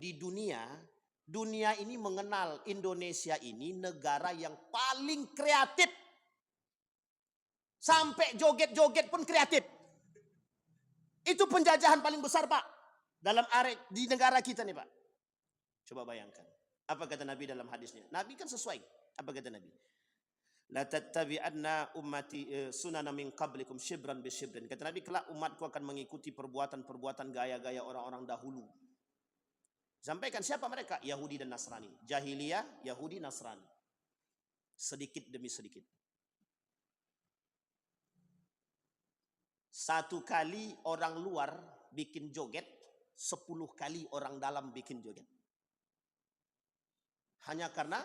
Di dunia ini mengenal Indonesia ini negara yang paling kreatif. Sampai joget-joget pun kreatif. Itu penjajahan paling besar, Pak. Di negara kita nih, Pak. Coba bayangkan. Apa kata Nabi dalam hadisnya? Nabi kan sesuai. Apa kata Nabi? La tattabi'anna ummati sunana min qablikum shibran bi shibrin. Kata Nabi, kelak umatku akan mengikuti perbuatan-perbuatan gaya-gaya orang-orang dahulu. Sampaikan siapa mereka? Yahudi dan Nasrani. Jahiliyah, Yahudi, Nasrani. Sedikit demi sedikit. Satu kali orang luar bikin joget, 10 kali orang dalam bikin joget. Hanya karena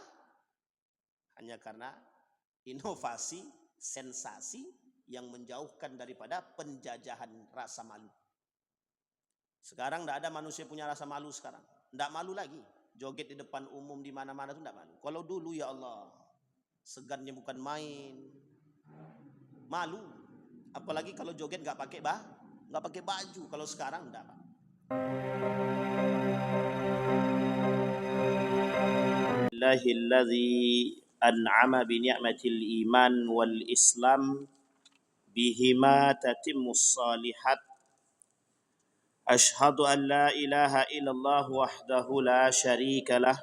inovasi, sensasi yang menjauhkan daripada penjajahan rasa malu. Sekarang tidak ada manusia punya rasa malu sekarang. Tidak malu lagi. Joget di depan umum di mana-mana itu tidak malu. Kalau dulu ya Allah, segannya bukan main. Malu. Apalagi kalau joget nggak pakai baju. Kalau sekarang tidak, Pak. Allahilladzi an'ama bi ni'matil iman wal islam bihima tatimmus salihat. Ashhadu an la ilaha illallah wahdahu la syarika lah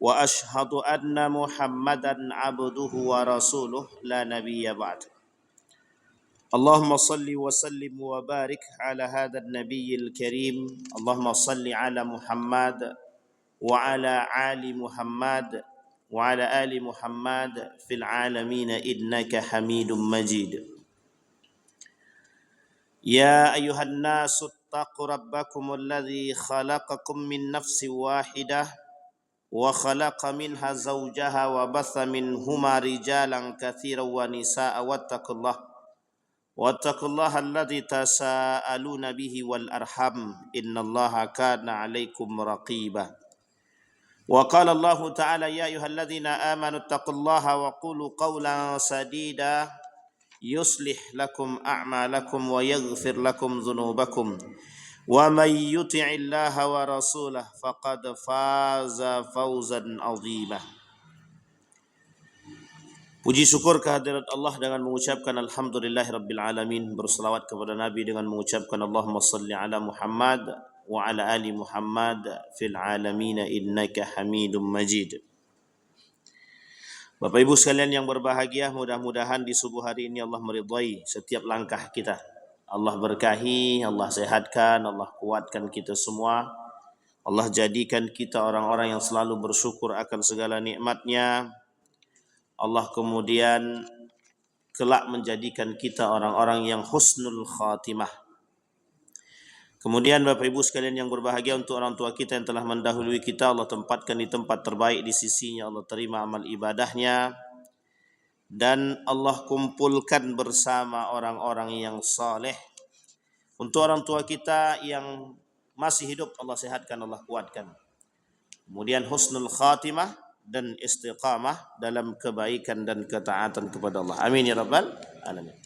wa ashhadu anna Muhammadan abduhu wa rasuluh la nabiyya ba'd. Allahumma salli wa sallim wa barik ala hadzal nabiyil karim. Allahumma salli ala Muhammad wa ala ali Muhammad wa ala ali Muhammad fil alamin innaka Hamidum Majid. Ya ayuhan nasu اتقوا ربكم الذي خلقكم من نفس واحدة وخلق منها زوجها وبث منهما رجالا كثيرا ونساء واتقوا الله الذي تساءلون به والأرحم إن الله كان عليكم رقيبا وقال الله تعالى يا أيها الذين آمنوا اتقوا الله وقولوا قولا سديدا يصلح لكم أعمالكم ويغفر لكم ذنوبكم ومن يطع الله ورسوله فقد فاز فوزا عظيما. Puji syukur kehadirat Allah dengan mengucapkan alhamdulillahirabbil alamin, berselawat kepada Nabi dengan mengucapkan Allahumma salli ala Muhammad wa ala ali Muhammad fil alamin innaka Hamidum Majid. Bapak Ibu sekalian yang berbahagia, mudah-mudahan di subuh hari ini Allah meridhai setiap langkah kita. Allah berkahi, Allah sehatkan, Allah kuatkan kita semua. Allah jadikan kita orang-orang yang selalu bersyukur akan segala nikmat-Nya. Allah kemudian kelak menjadikan kita orang-orang yang husnul khatimah. Kemudian Bapak Ibu sekalian yang berbahagia, untuk orang tua kita yang telah mendahului kita, Allah tempatkan di tempat terbaik di sisinya, Allah terima amal ibadahnya, dan Allah kumpulkan bersama orang-orang yang saleh. Untuk orang tua kita yang masih hidup, Allah sehatkan, Allah kuatkan. Kemudian husnul khatimah dan istiqamah dalam kebaikan dan ketaatan kepada Allah. Amin ya rabbal alamin.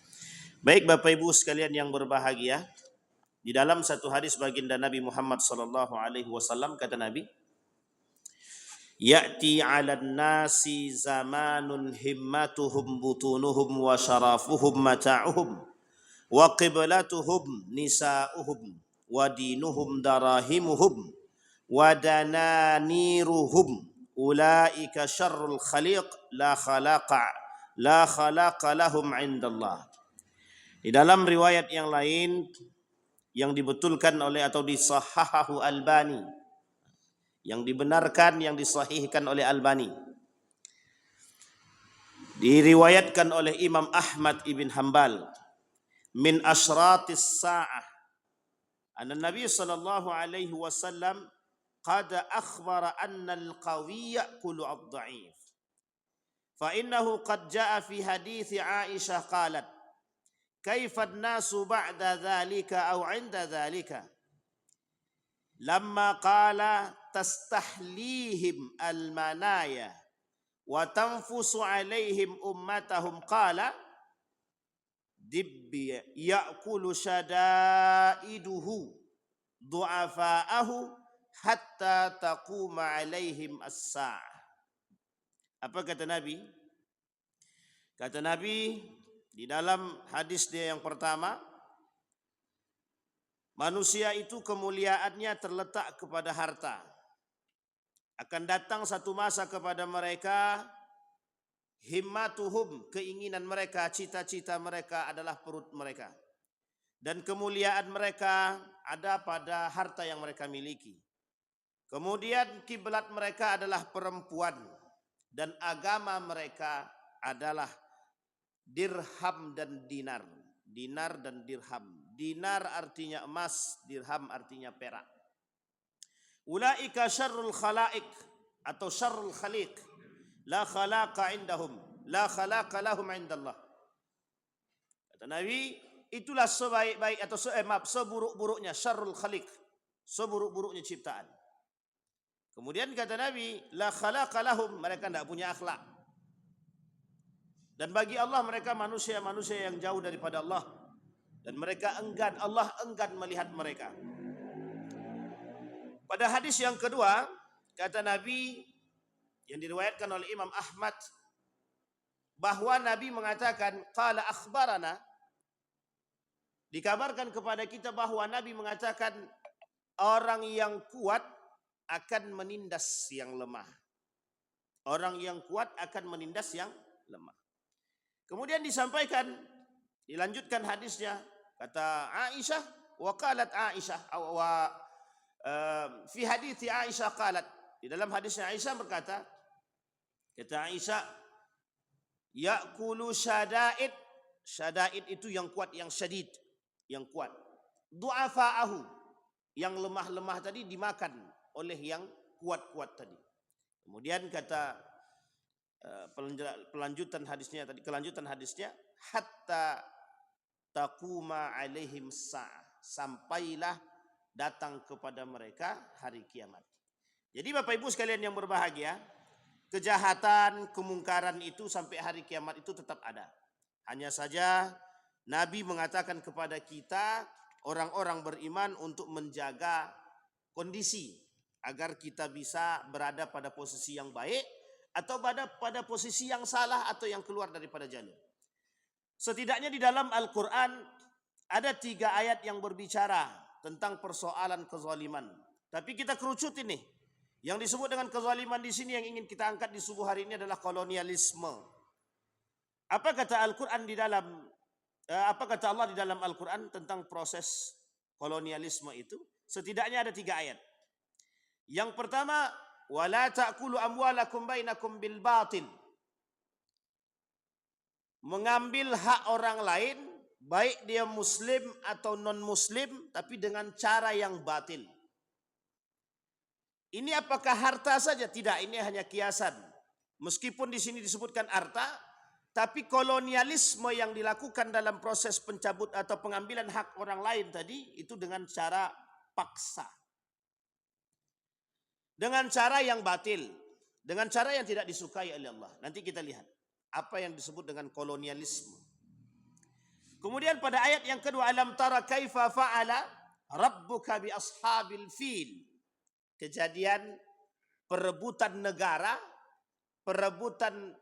Baik Bapak Ibu sekalian yang berbahagia, di dalam satu hadis baginda Nabi Muhammad sallallahu alaihi wasallam, kata Nabi, ya'ti 'alan nasi zamanun himmatuhum butunuhum wa syarafuhum mata'uhum wa qiblatuhum nisa'uhum wa dinuhum darahimuhum wa dananiruhum ulaika syarrul khaliq la khalaqa lahum 'indallah. Di dalam riwayat yang lain yang dibetulkan oleh atau disahahahu Albani, yang dibenarkan, yang disahihkan oleh Albani, diriwayatkan oleh Imam Ahmad ibn Hanbal, min asyratis sa'ah anna Nabi sallallahu alaihi wasallam qad akhbara anna al-qawi ya'kulu ad-dha'if fa innahu qad ja'a fi hadits Aisyah qalat kaifa an-nasu ba'da dhalika aw 'inda dhalika lamma qala tastahlihim al-manaya wa tanfusu 'alaihim ummatahum qala dibbi ya'kulu shadaiduhu du'afa'ahu hatta taquma alaihim as-sa'ah. Apa kata Nabi? Kata Nabi di dalam hadis dia yang pertama, manusia itu kemuliaannya terletak kepada harta. Akan datang satu masa kepada mereka, himmatuhum, keinginan mereka, cita-cita mereka adalah perut mereka. Dan kemuliaan mereka ada pada harta yang mereka miliki. Kemudian kiblat mereka adalah perempuan. Dan agama mereka adalah dirham dan dinar. Dinar dan dirham. Dinar artinya emas, dirham artinya perak. Ulaika syarrul khalaik atau syarrul khaliq. La khalaqa indahum, la khalaqa lahum indallah. Kata Nabi, itulah sebaik-baik atau seburuk-buruknya syarrul khaliq, seburuk-buruknya ciptaan. Kemudian kata Nabi, la khalaqa lahum, mereka tidak punya akhlak. Dan bagi Allah mereka manusia-manusia yang jauh daripada Allah. Dan mereka enggan, Allah enggan melihat mereka. Pada hadis yang kedua, kata Nabi yang diriwayatkan oleh Imam Ahmad, bahwa Nabi mengatakan, qala akhbarana, dikabarkan kepada kita bahwa Nabi mengatakan orang yang kuat akan menindas yang lemah. Orang yang kuat akan menindas yang lemah. Kemudian disampaikan, dilanjutkan hadisnya, kata Aisyah, wa qalat Aisyah, fi hadithi Aisyah qalat, di dalam hadisnya Aisyah berkata, kata Aisyah, ya'kulu syada'id, syada'id itu yang kuat, yang syadid, yang kuat. Du'afa'ahu, yang lemah-lemah tadi dimakan oleh yang kuat-kuat tadi. Kemudian kata kelanjutan hadisnya, hatta taquma alaihim sa'ah, sampailah datang kepada mereka hari kiamat. Jadi Bapak Ibu sekalian yang berbahagia, kejahatan, kemungkaran itu sampai hari kiamat itu tetap ada. Hanya saja Nabi mengatakan kepada kita, orang-orang beriman, untuk menjaga kondisi agar kita bisa berada pada posisi yang baik atau pada posisi yang salah atau yang keluar daripada jalur. Setidaknya di dalam Al-Quran ada 3 ayat yang berbicara tentang persoalan kezaliman. Tapi kita kerucut ini. Yang disebut dengan kezaliman di sini yang ingin kita angkat di subuh hari ini adalah kolonialisme. Apa kata Al-Quran di dalam apa kata Allah di dalam Al-Quran tentang proses kolonialisme itu? Setidaknya ada 3 ayat. Yang pertama, wala ta'kulu amwalakum bainakum bil batil. Mengambil hak orang lain, baik dia muslim atau non-muslim, tapi dengan cara yang batil. Ini apakah harta saja? Tidak, ini hanya kiasan. Meskipun di sini disebutkan harta, tapi kolonialisme yang dilakukan dalam proses pencabut atau pengambilan hak orang lain tadi, itu dengan cara paksa. Dengan cara yang batil. Dengan cara yang tidak disukai oleh Allah. Nanti kita lihat apa yang disebut dengan kolonialisme. Kemudian pada ayat yang kedua, alam tara kaifa fa'ala rabbuka bi ashabil fil. Kejadian perebutan negara, perebutan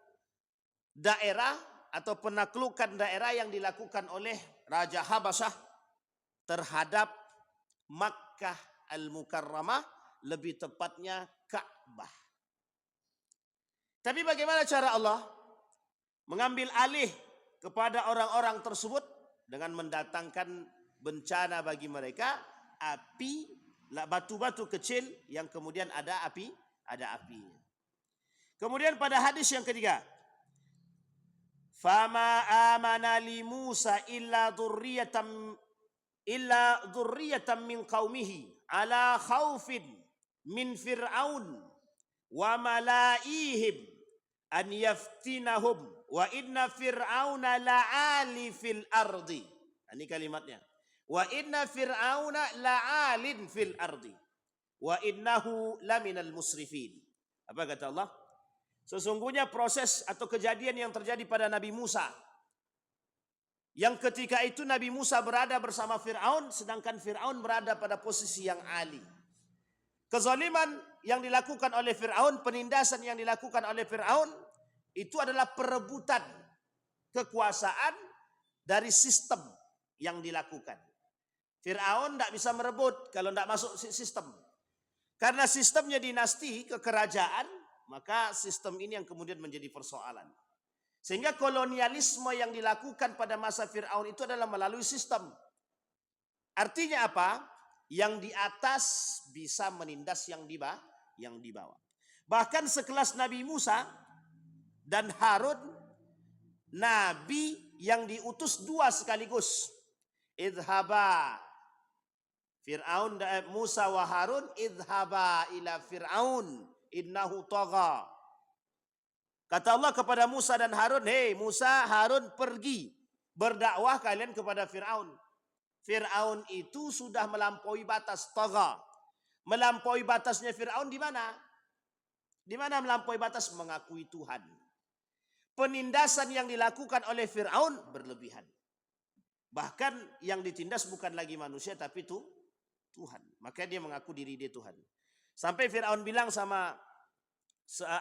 daerah atau penaklukan daerah yang dilakukan oleh Raja Habasyah terhadap Makkah Al-Mukarramah, lebih tepatnya Ka'bah. Tapi bagaimana cara Allah mengambil alih kepada orang-orang tersebut dengan mendatangkan bencana bagi mereka, api, batu-batu kecil yang kemudian ada apinya. Kemudian pada hadis yang ketiga, fama amana li Musa illa dzurriyyatan min qaumihi ala khaufin min fir'aun wa malaihim an yaftinahum wa inna fir'auna la'ali fil ardi. Ini kalimatnya. Wa inna fir'auna la'alin fil ardi wa innahu laminal musrifin. Apa kata Allah? Sesungguhnya proses atau kejadian yang terjadi pada Nabi Musa, yang ketika itu Nabi Musa berada bersama Fir'aun, sedangkan Fir'aun berada pada posisi yang ali. Kezaliman yang dilakukan oleh Fir'aun, penindasan yang dilakukan oleh Fir'aun, itu adalah perebutan kekuasaan dari sistem yang dilakukan. Fir'aun tidak bisa merebut kalau tidak masuk sistem. Karena sistemnya dinasti, kekerajaan, maka sistem ini yang kemudian menjadi persoalan. Sehingga kolonialisme yang dilakukan pada masa Fir'aun itu adalah melalui sistem. Artinya apa? Yang di atas bisa menindas yang di bawah. Bahkan sekelas Nabi Musa dan Harun, nabi yang diutus dua sekaligus. Idhaba Fir'aun, Musa wa Harun, idhaba ila Fir'aun innahu tagha. Kata Allah kepada Musa dan Harun, hei Musa, Harun, pergi berdakwah kalian kepada Fir'aun. Fir'aun itu sudah melampaui batas, tagha. Melampaui batasnya Fir'aun di mana? Di mana melampaui batas? Mengakui Tuhan. Penindasan yang dilakukan oleh Fir'aun berlebihan. Bahkan yang ditindas bukan lagi manusia tapi itu Tuhan. Maka dia mengaku diri dia Tuhan. Sampai Fir'aun bilang sama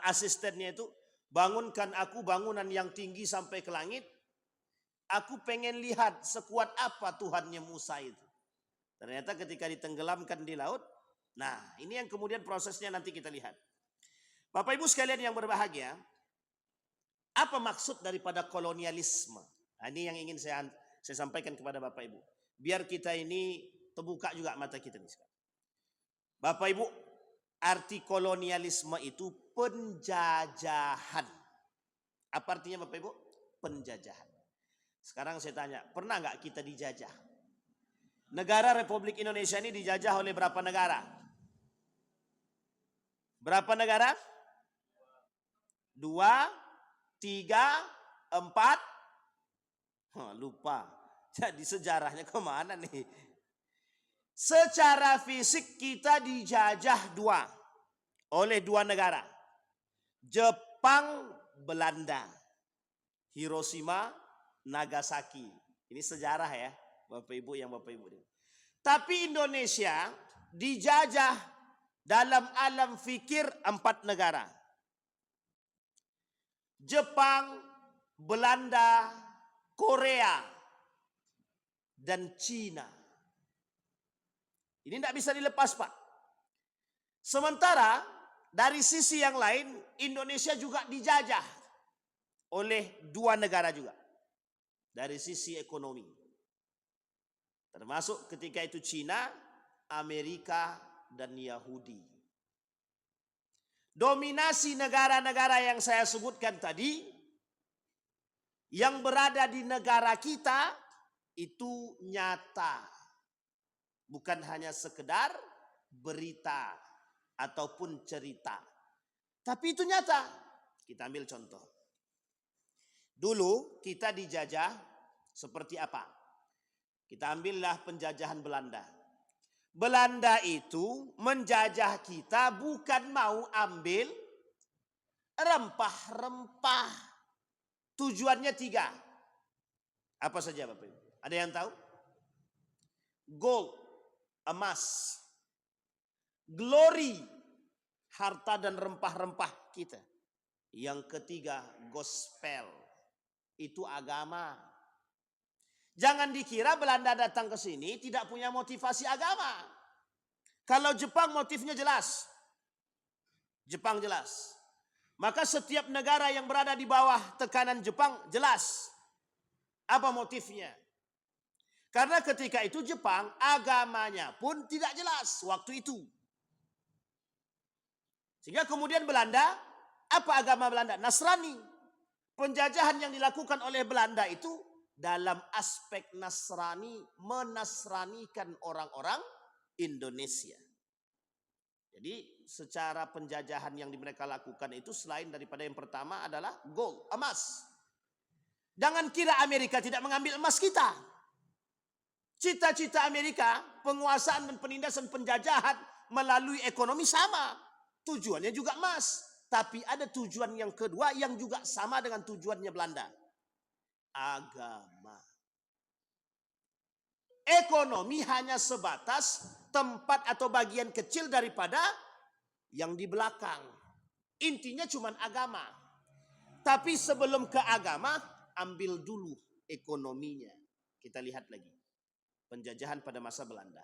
asistennya itu, bangunkan aku bangunan yang tinggi sampai ke langit. Aku pengen lihat sekuat apa Tuhannya Musa itu. Ternyata ketika ditenggelamkan di laut, nah ini yang kemudian prosesnya nanti kita lihat. Bapak Ibu sekalian yang berbahagia, apa maksud daripada kolonialisme? Nah, ini yang ingin saya sampaikan kepada Bapak Ibu. Biar kita ini terbuka juga mata kita nih sekarang. Bapak Ibu, arti kolonialisme itu penjajahan. Apa artinya Bapak Ibu? Penjajahan. Sekarang saya tanya, pernah nggak kita dijajah? Negara Republik Indonesia ini dijajah oleh berapa negara? Berapa negara? 2, 3, 4. Lupa. Jadi sejarahnya kemana nih? Secara fisik kita dijajah oleh 2 negara. Jepang, Belanda. Hiroshima, Nagasaki. Ini sejarah ya, Bapak Ibu yang Bapak Ibu. Tapi Indonesia dijajah dalam alam fikir 4 negara. Jepang, Belanda, Korea, dan Cina. Ini tidak bisa dilepas, Pak. Sementara dari sisi yang lain, Indonesia juga dijajah oleh 2 negara juga. Dari sisi ekonomi. Termasuk ketika itu Cina, Amerika, dan Yahudi. Dominasi negara-negara yang saya sebutkan tadi, yang berada di negara kita, itu nyata. Bukan hanya sekedar berita ataupun cerita. Tapi itu nyata. Kita ambil contoh. Dulu kita dijajah seperti apa? Kita ambillah penjajahan Belanda. Belanda itu menjajah kita bukan mau ambil rempah-rempah. Tujuannya 3. Apa saja Bapak Ibu? Ada yang tahu? Gold, emas. Glory, harta dan rempah-rempah kita. Yang ketiga, gospel. Itu agama. Jangan dikira Belanda datang ke sini tidak punya motivasi agama. Kalau Jepang motifnya jelas. Jepang jelas. Maka setiap negara yang berada di bawah tekanan Jepang jelas. Apa motifnya? Karena ketika itu Jepang agamanya pun tidak jelas waktu itu. Sehingga kemudian Belanda, apa agama Belanda? Nasrani. Penjajahan yang dilakukan oleh Belanda itu dalam aspek Nasrani, menasranikan orang-orang Indonesia. Jadi secara penjajahan yang mereka lakukan itu selain daripada yang pertama adalah gold, emas. Jangan kira Amerika tidak mengambil emas kita. Cita-cita Amerika, penguasaan dan penindasan penjajahan melalui ekonomi sama. Tujuannya juga emas. Tapi ada tujuan yang kedua yang juga sama dengan tujuannya Belanda. Agama. Ekonomi hanya sebatas tempat atau bagian kecil daripada yang di belakang. Intinya cuma agama. Tapi sebelum ke agama, ambil dulu ekonominya. Kita lihat lagi. Penjajahan pada masa Belanda.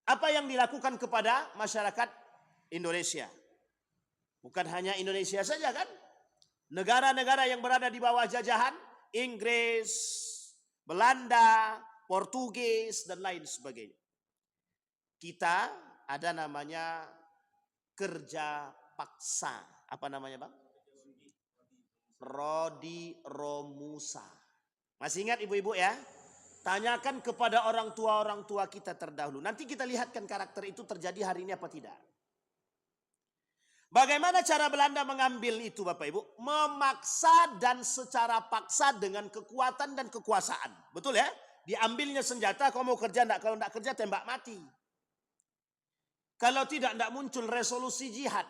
Apa yang dilakukan kepada masyarakat Indonesia? Bukan hanya Indonesia saja kan? Negara-negara yang berada di bawah jajahan, Inggris, Belanda, Portugis, dan lain sebagainya. Kita ada namanya kerja paksa. Apa namanya bang? Rodi Romusa. Masih ingat ibu-ibu ya? Tanyakan kepada orang tua kita terdahulu. Nanti kita lihatkan karakter itu terjadi hari ini apa tidak. Bagaimana cara Belanda mengambil itu Bapak Ibu? Memaksa dan secara paksa dengan kekuatan dan kekuasaan. Betul ya? Diambilnya senjata, kalau mau kerja enggak, kalau enggak kerja tembak mati. Kalau tidak muncul resolusi jihad.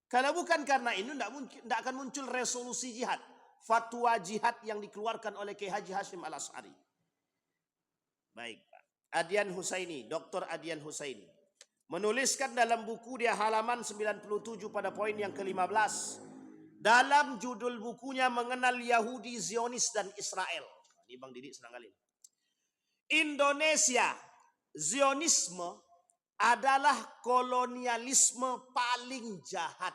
Kalau bukan karena ini enggak akan muncul resolusi jihad. Fatwa jihad yang dikeluarkan oleh Kiai Haji Hashim Al-Asy'ari. Baik, Adian Husaini, Dr. Adian Husaini menuliskan dalam buku dia halaman 97 pada poin yang ke-15. Dalam judul bukunya mengenal Yahudi, Zionis dan Israel. Ini Bang Didi senang kali. Indonesia, Zionisme adalah kolonialisme paling jahat.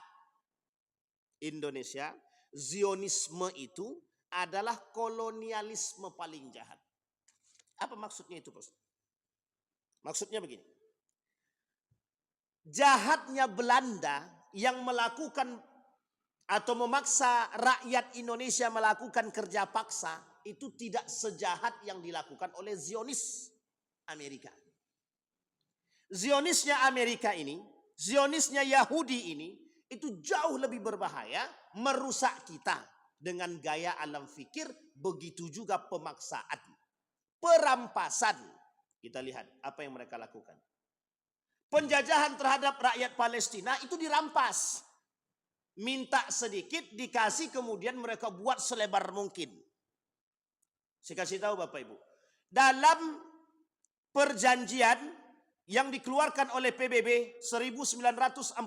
Indonesia, Zionisme itu adalah kolonialisme paling jahat. Apa maksudnya itu, Bos? Maksudnya begini. Jahatnya Belanda yang melakukan atau memaksa rakyat Indonesia melakukan kerja paksa itu tidak sejahat yang dilakukan oleh Zionis Amerika. Zionisnya Amerika ini, Zionisnya Yahudi ini itu jauh lebih berbahaya, merusak kita dengan gaya alam fikir, begitu juga pemaksaan, perampasan. Kita lihat apa yang mereka lakukan. Penjajahan terhadap rakyat Palestina itu dirampas. Minta sedikit, dikasih, kemudian mereka buat selebar mungkin. Saya kasih tahu Bapak Ibu. Dalam perjanjian yang dikeluarkan oleh PBB 1947,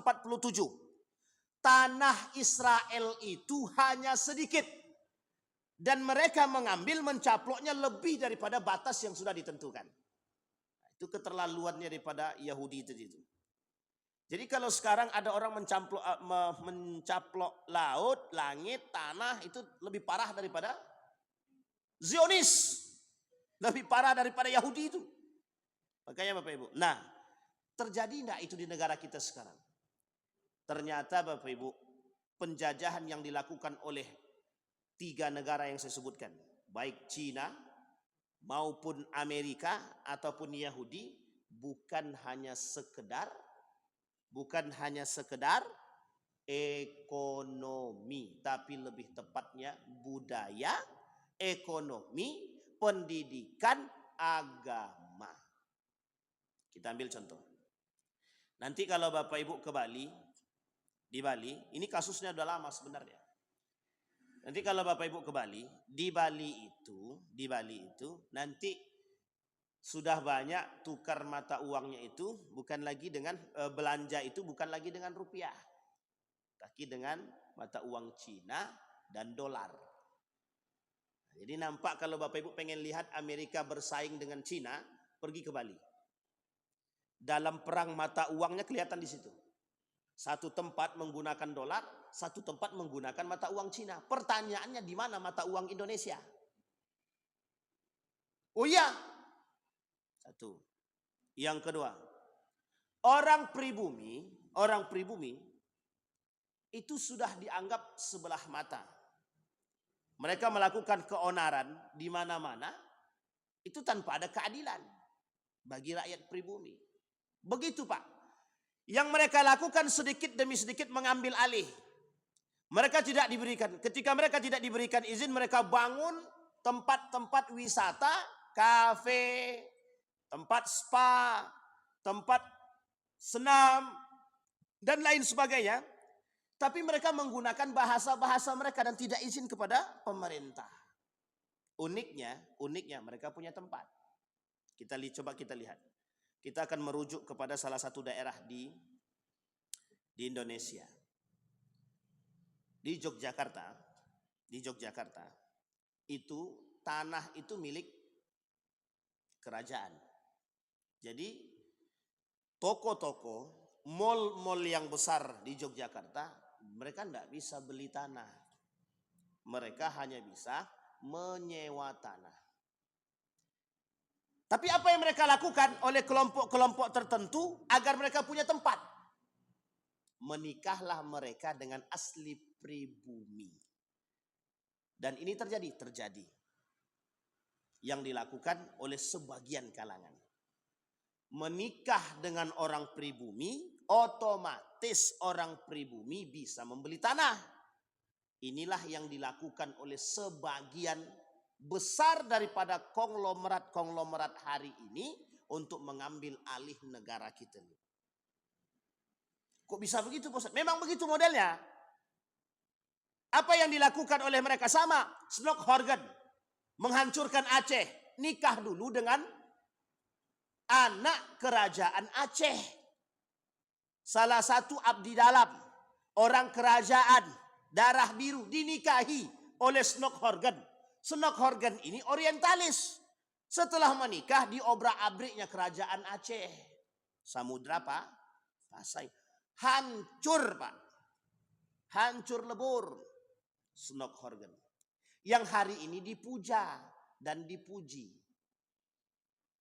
tanah Israel itu hanya sedikit. Dan mereka mengambil, mencaploknya lebih daripada batas yang sudah ditentukan. Itu keterlaluannya daripada Yahudi itu. Jadi kalau sekarang ada orang mencaplok laut, langit, tanah, itu lebih parah daripada Zionis. Lebih parah daripada Yahudi itu. Makanya Bapak Ibu. Nah, terjadi enggak itu di negara kita sekarang? Ternyata Bapak Ibu, penjajahan yang dilakukan oleh 3 negara yang saya sebutkan. Baik Cina maupun Amerika ataupun Yahudi bukan hanya sekedar ekonomi, tapi lebih tepatnya budaya, ekonomi, pendidikan, agama. Kita ambil contoh. Nanti kalau Bapak Ibu ke Bali, di Bali, ini kasusnya udah lama sebenarnya. Nanti kalau Bapak Ibu ke Bali, di Bali itu nanti sudah banyak tukar mata uangnya itu bukan lagi dengan belanja itu bukan lagi dengan rupiah, tapi dengan mata uang Cina dan dolar. Jadi nampak kalau Bapak Ibu pengen lihat Amerika bersaing dengan Cina, pergi ke Bali. Dalam perang mata uangnya kelihatan di situ. Satu tempat menggunakan dolar, satu tempat menggunakan mata uang Cina. Pertanyaannya di mana mata uang Indonesia? Oh iya. Satu. Yang kedua, orang pribumi itu sudah dianggap sebelah mata. Mereka melakukan keonaran di mana-mana itu tanpa ada keadilan bagi rakyat pribumi. Begitu Pak. Yang mereka lakukan sedikit demi sedikit mengambil alih. Mereka tidak diberikan. Ketika mereka tidak diberikan izin, mereka bangun tempat-tempat wisata, kafe, tempat spa, tempat senam, dan lain sebagainya. Tapi mereka menggunakan bahasa-bahasa mereka dan tidak izin kepada pemerintah. Uniknya mereka punya tempat. Coba kita lihat. kita akan merujuk kepada salah satu daerah di Indonesia. Di Yogyakarta, itu tanah itu milik kerajaan. Jadi toko-toko, mal-mal yang besar di Yogyakarta, mereka tidak bisa beli tanah. Mereka hanya bisa menyewa tanah. Tapi apa yang mereka lakukan oleh kelompok-kelompok tertentu agar mereka punya tempat? Menikahlah mereka dengan asli pribumi. Dan ini terjadi. Yang dilakukan oleh sebagian kalangan. Menikah dengan orang pribumi, otomatis orang pribumi bisa membeli tanah. Inilah yang dilakukan oleh sebagian besar daripada konglomerat hari ini untuk mengambil alih negara kita. Kok bisa begitu, Ustaz? Memang begitu modelnya. Apa yang dilakukan oleh mereka sama. Snok-Horgen menghancurkan Aceh, nikah dulu dengan anak kerajaan Aceh. Salah satu abdi dalam, orang kerajaan darah biru dinikahi oleh Snok-Horgen. Snok-Horgen ini orientalis. Setelah menikah diobrak-abriknya kerajaan Aceh. Samudra Pak, Pasai. Hancur Pak. Hancur lebur. Snok-Horgen. Yang hari ini dipuja dan dipuji.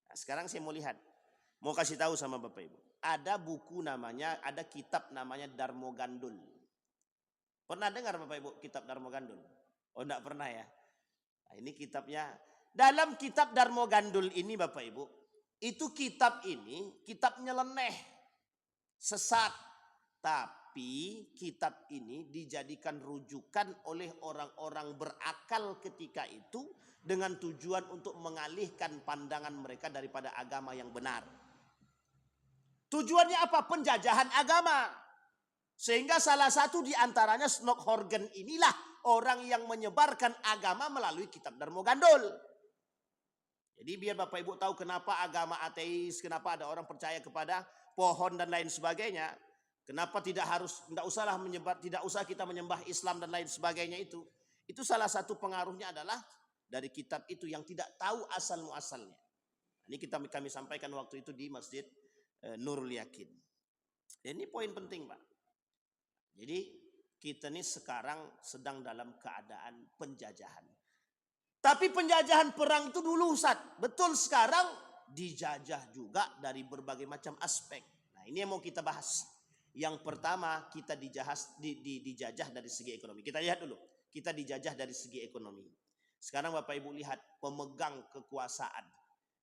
Nah, sekarang saya mau lihat. Mau kasih tahu sama Bapak Ibu. Ada buku namanya, ada kitab namanya Darmo Gandul. Pernah dengar Bapak Ibu kitab Darmo Gandul? Oh enggak pernah ya. Nah, ini kitabnya. Dalam kitab Darmo Gandul ini Bapak Ibu, itu kitab ini kitab nyeleneh, sesat. Tapi kitab ini dijadikan rujukan oleh orang-orang berakal ketika itu dengan tujuan untuk mengalihkan pandangan mereka daripada agama yang benar. Tujuannya apa? Penjajahan agama. Sehingga salah satu di antaranya Snok-Horgen inilah orang yang menyebarkan agama melalui kitab Darmo Gandul. Jadi biar Bapak Ibu tahu kenapa agama ateis, kenapa ada orang percaya kepada pohon dan lain sebagainya. Kenapa tidak usah kita menyembah Islam dan lain sebagainya itu. Itu salah satu pengaruhnya adalah dari kitab itu yang tidak tahu asal muasalnya. Ini kami sampaikan waktu itu di Masjid Nurul Yakin. Ini poin penting Pak. Jadi kita ini sekarang sedang dalam keadaan penjajahan. Tapi penjajahan perang itu dulu Ustaz. Betul, sekarang dijajah juga dari berbagai macam aspek. Nah ini yang mau kita bahas. Yang pertama kita dijajah dari segi ekonomi. Kita lihat dulu. Kita dijajah dari segi ekonomi. Sekarang Bapak Ibu lihat pemegang kekuasaan.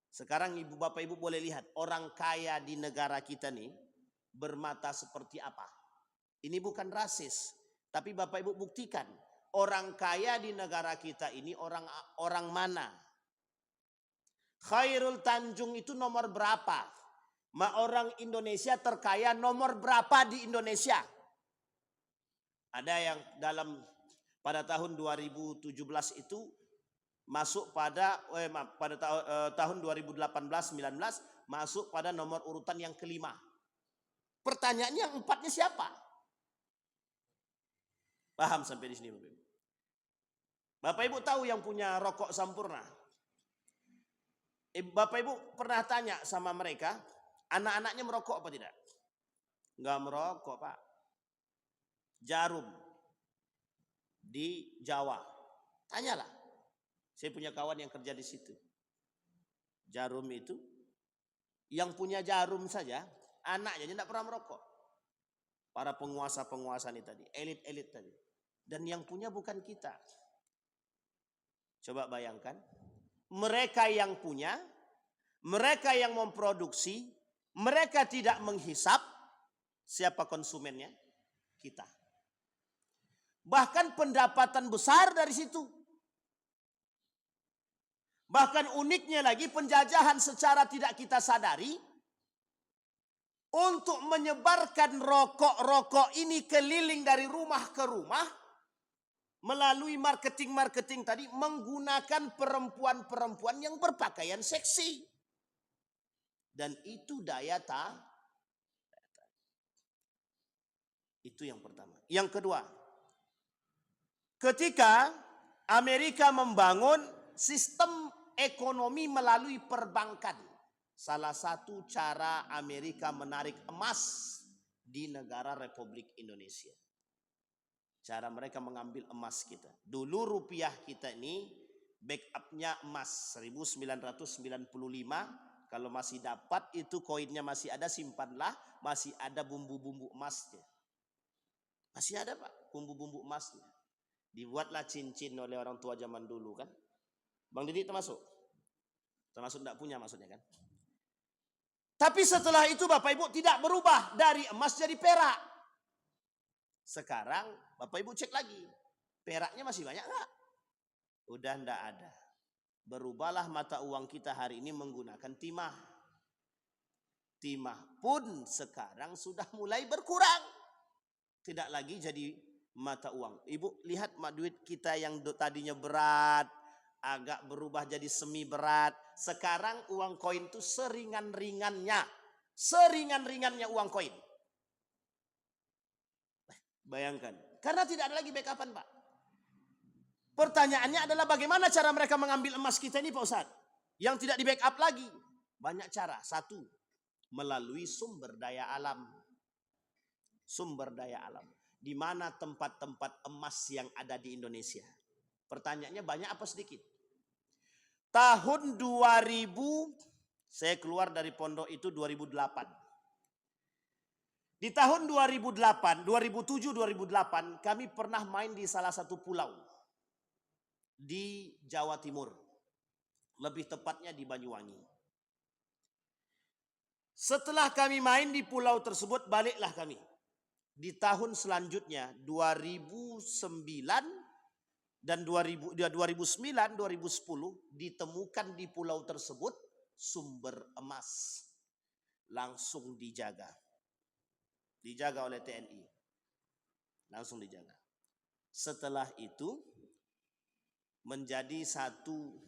Sekarang Bapak Ibu boleh lihat orang kaya di negara kita nih bermata seperti apa. Ini bukan rasis, tapi Bapak Ibu buktikan orang kaya di negara kita ini orang mana? Khairul Tanjung itu nomor berapa? Orang Indonesia terkaya nomor berapa di Indonesia? Ada yang pada tahun 2017 itu masuk pada tahun 2018-19 masuk pada nomor urutan yang kelima. Pertanyaannya yang empatnya siapa? Paham sampai di sini Bapak Ibu? Bapak Ibu tahu yang punya rokok Sampurna? Bapak Ibu pernah tanya sama mereka, anak-anaknya merokok apa tidak? Enggak merokok Pak. Jarum di Jawa. Tanyalah. Saya punya kawan yang kerja di situ. Jarum itu, yang punya jarum saja, anaknya tidak pernah merokok. Para penguasa-penguasa ini tadi, elit-elit tadi. Dan yang punya bukan kita. Coba bayangkan, mereka yang punya, mereka yang memproduksi, mereka tidak menghisap siapa konsumennya? Kita. Bahkan pendapatan besar dari situ. Bahkan uniknya lagi penjajahan secara tidak kita sadari untuk menyebarkan rokok-rokok ini keliling dari rumah ke rumah melalui marketing-marketing tadi menggunakan perempuan-perempuan yang berpakaian seksi. Dan itu daya tahan. Itu yang pertama. Yang kedua, ketika Amerika membangun sistem ekonomi melalui perbankan, salah satu cara Amerika menarik emas di negara Republik Indonesia. Cara mereka mengambil emas kita. Dulu rupiah kita ini backupnya emas 1995. Kalau masih dapat itu koinnya masih ada, simpanlah, masih ada bumbu-bumbu emasnya. Masih ada Pak bumbu-bumbu emasnya. Dibuatlah cincin oleh orang tua zaman dulu kan. Bang Didi termasuk? Termasuk tidak punya maksudnya kan. Tapi setelah itu Bapak Ibu tidak berubah dari emas jadi perak. Sekarang Bapak Ibu cek lagi. Peraknya masih banyak enggak? Udah enggak ada. Berubahlah mata uang kita hari ini menggunakan timah. Timah pun sekarang sudah mulai berkurang. Tidak lagi jadi mata uang. Ibu lihat duit kita yang tadinya berat, agak berubah jadi semi berat. Sekarang uang koin itu seringan-ringannya. Seringan-ringannya uang koin. Bayangkan. Karena tidak ada lagi backupan Pak. Pertanyaannya adalah bagaimana cara mereka mengambil emas kita ini Pak Ustadz. Yang tidak di backup lagi. Banyak cara. Satu, melalui sumber daya alam. Sumber daya alam. Di mana tempat-tempat emas yang ada di Indonesia? Pertanyaannya banyak apa sedikit? Tahun 2000, saya keluar dari pondok itu 2008. Di tahun 2008, 2007-2008, kami pernah main di salah satu pulau di Jawa Timur. Lebih tepatnya di Banyuwangi. Setelah kami main di pulau tersebut, baliklah kami. Di tahun selanjutnya 2009 dan 2009-2010 ditemukan di pulau tersebut sumber emas. Langsung dijaga. Dijaga oleh TNI. Langsung dijaga. Setelah itu menjadi satu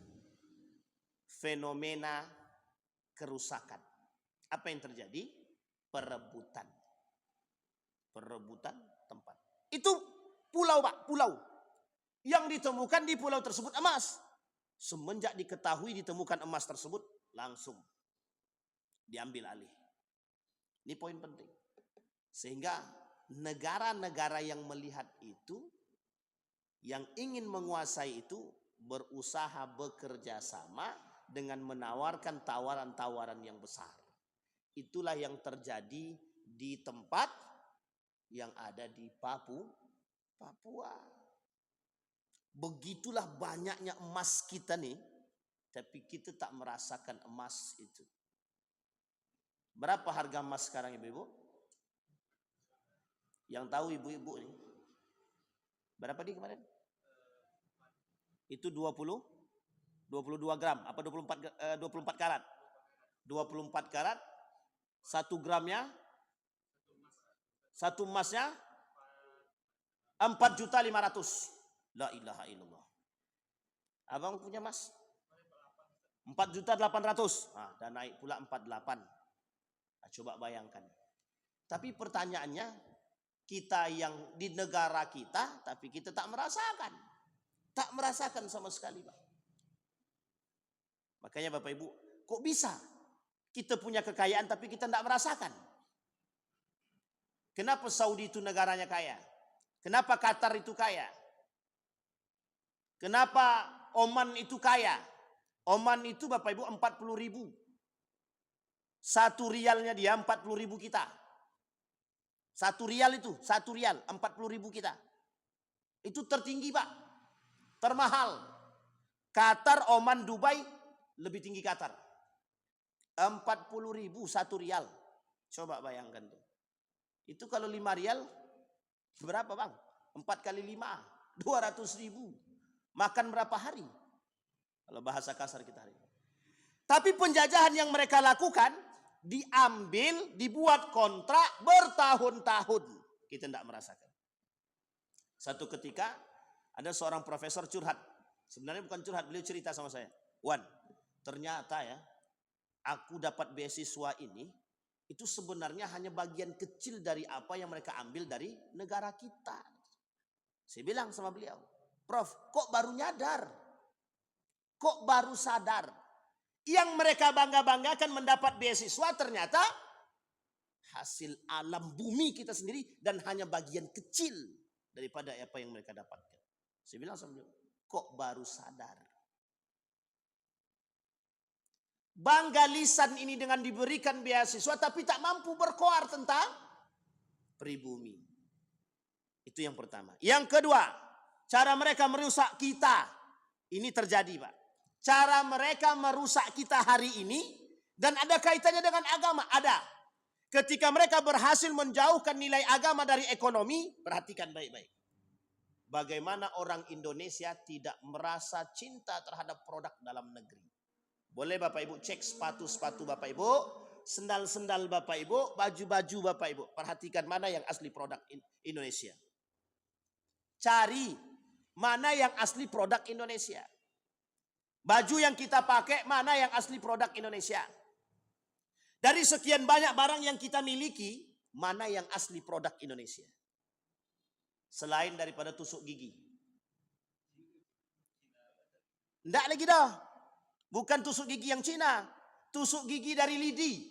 fenomena kerusakan. Apa yang terjadi? Perebutan. Perebutan tempat. Itu pulau Pak, pulau. Yang ditemukan di pulau tersebut emas. Semenjak diketahui ditemukan emas tersebut, langsung diambil alih. Ini poin penting. Sehingga negara-negara yang melihat itu, yang ingin menguasai itu, berusaha bekerja sama dengan menawarkan tawaran-tawaran yang besar. Itulah yang terjadi di tempat yang ada di Papua. Begitulah banyaknya emas kita nih, tapi kita tak merasakan emas itu. Berapa harga emas sekarang ibu-ibu? Yang tahu ibu-ibu nih. Berapa nih kemarin? Itu 22 gram, apa 24 karat? 24 karat. 1 gramnya, 1 emasnya 4.500.000. La ilaha illallah. Abang punya emas? 4.800.000. Nah, dan naik pula 48. Nah, coba bayangkan. Tapi pertanyaannya, kita yang di negara kita, tapi kita tak merasakan. Tak merasakan sama sekali, Pak. Makanya Bapak Ibu, kok bisa kita punya kekayaan tapi kita tidak merasakan? Kenapa Saudi itu negaranya kaya? Kenapa Qatar itu kaya? Kenapa Oman itu kaya? Oman itu Bapak Ibu 40.000. 1 rialnya dia 40.000 kita. 1 rial itu, 1 rial 40.000 kita. Itu tertinggi Pak. Termahal. Qatar, Oman, Dubai lebih tinggi Qatar. 40.000 1 rial. Coba bayangkan tuh. Itu kalau 5 rial berapa Bang? 4 kali 5, 200.000. Makan berapa hari? Kalau bahasa kasar kita hari ini. Tapi penjajahan yang mereka lakukan, diambil, dibuat kontrak bertahun-tahun. Kita tidak merasakan. Satu ketika ada seorang profesor curhat. Sebenarnya bukan curhat, beliau cerita sama saya. Wan, ternyata ya, aku dapat beasiswa ini, itu sebenarnya hanya bagian kecil dari apa yang mereka ambil dari negara kita. Saya bilang sama beliau, Prof, kok baru nyadar? Kok baru sadar? Yang mereka bangga-banggakan mendapat beasiswa ternyata hasil alam bumi kita sendiri dan hanya bagian kecil daripada apa yang mereka dapatkan. Saya bilang sama beliau, kok baru sadar? Bangga lisan ini dengan diberikan beasiswa tapi tak mampu berkoar tentang pribumi. Itu yang pertama. Yang kedua, cara mereka merusak kita. Ini terjadi, Pak. Cara mereka merusak kita hari ini dan ada kaitannya dengan agama. Ada. Ketika mereka berhasil menjauhkan nilai agama dari ekonomi, perhatikan baik-baik. Bagaimana orang Indonesia tidak merasa cinta terhadap produk dalam negeri. Boleh Bapak Ibu cek sepatu-sepatu Bapak Ibu, sendal-sendal Bapak Ibu, baju-baju Bapak Ibu. Perhatikan mana yang asli produk Indonesia. Cari mana yang asli produk Indonesia. Baju yang kita pakai mana yang asli produk Indonesia. Dari sekian banyak barang yang kita miliki, mana yang asli produk Indonesia. Selain daripada tusuk gigi. Enggak lagi dah. Bukan tusuk gigi yang Cina. Tusuk gigi dari lidi.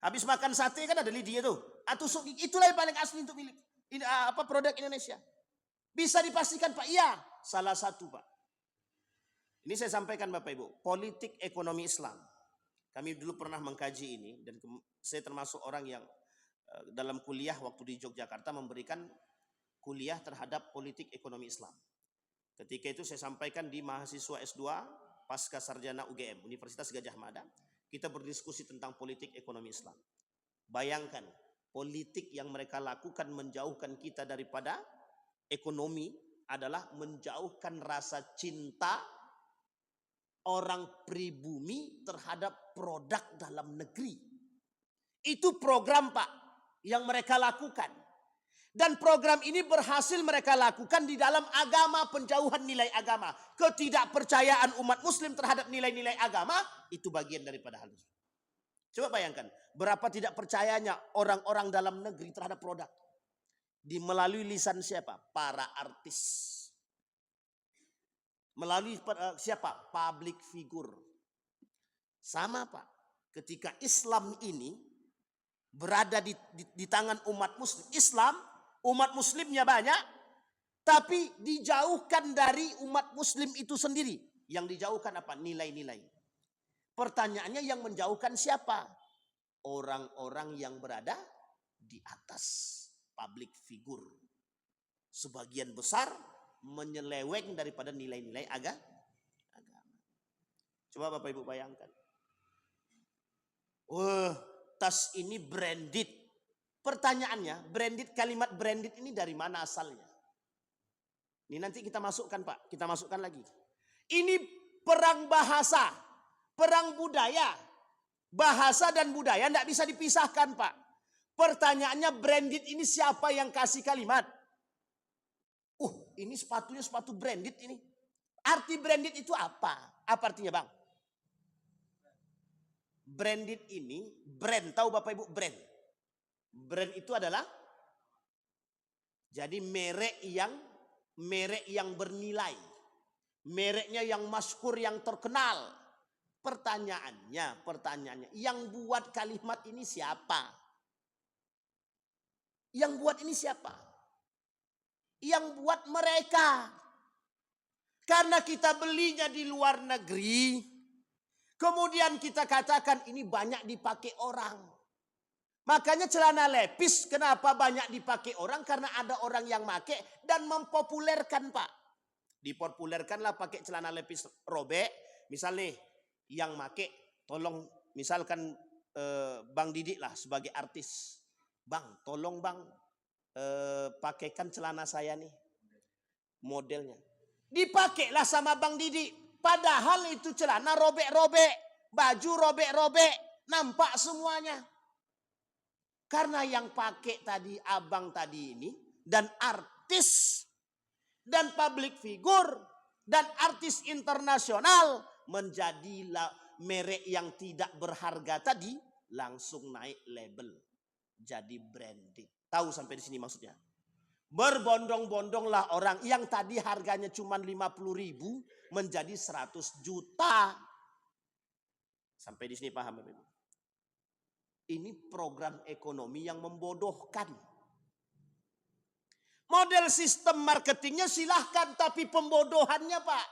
Habis makan sate kan ada lidinya tuh. Tusuk gigi itulah yang paling asli untuk milik produk Indonesia. Bisa dipastikan Pak? Iya. Salah satu Pak. Ini saya sampaikan Bapak Ibu. Politik ekonomi Islam. Kami dulu pernah mengkaji ini. Dan saya termasuk orang yang dalam kuliah waktu di Yogyakarta memberikan kuliah terhadap politik ekonomi Islam. Ketika itu saya sampaikan di mahasiswa S2 pasca sarjana UGM, Universitas Gadjah Mada, kita berdiskusi tentang politik ekonomi Islam. Bayangkan, politik yang mereka lakukan menjauhkan kita daripada ekonomi adalah menjauhkan rasa cinta orang pribumi terhadap produk dalam negeri. Itu program Pak yang mereka lakukan. Dan program ini berhasil mereka lakukan di dalam agama, penjauhan nilai agama. Ketidakpercayaan umat muslim terhadap nilai-nilai agama, itu bagian daripada hal itu. Coba bayangkan, berapa tidak percayanya orang-orang dalam negeri terhadap produk. Melalui lisan siapa? Para artis. Melalui siapa? Public figure. Sama Pak, ketika Islam ini berada di tangan umat muslim. Islam, umat muslimnya banyak, tapi dijauhkan dari umat muslim itu sendiri. Yang dijauhkan apa? Nilai-nilai. Pertanyaannya yang menjauhkan siapa? Orang-orang yang berada di atas public figure. Sebagian besar menyeleweng daripada nilai-nilai agama. Coba Bapak Ibu bayangkan. Tas ini branded. Pertanyaannya, kalimat branded ini dari mana asalnya? Ini nanti kita masukkan Pak, kita masukkan lagi. Ini perang bahasa, perang budaya. Bahasa dan budaya tidak bisa dipisahkan Pak. Pertanyaannya branded ini siapa yang kasih kalimat? Ini sepatunya sepatu branded ini. Arti branded itu apa? Apa artinya Bang? Branded ini, brand, tahu Bapak Ibu brand? Brand itu adalah jadi merek yang bernilai. Mereknya yang masyhur, yang terkenal. Pertanyaannya, yang buat kalimat ini siapa? Yang buat ini siapa? Yang buat mereka. Karena kita belinya di luar negeri, kemudian kita katakan ini banyak dipakai orang. Makanya celana lepis kenapa banyak dipakai orang? Karena ada orang yang pakai dan mempopulerkan Pak. Dipopulerkanlah pakai celana lepis robek. Misalnya yang pakai tolong misalkan Bang Didik lah sebagai artis. Bang tolong Bang pakaikan celana saya nih modelnya. Dipakailah sama Bang Didik. Padahal itu celana robek-robek. Baju robek-robek. Nampak semuanya. Karena yang pakai tadi abang tadi ini. Dan artis. Dan public figure. Dan artis internasional. merek yang tidak berharga tadi langsung naik label. Jadi branding. Tahu sampai di sini maksudnya? Berbondong-bondonglah orang yang tadi harganya cuma 50.000 menjadi 100 juta. Sampai di sini paham Bapak Ibu? Ini program ekonomi yang membodohkan. Model sistem marketingnya silahkan, tapi pembodohannya Pak.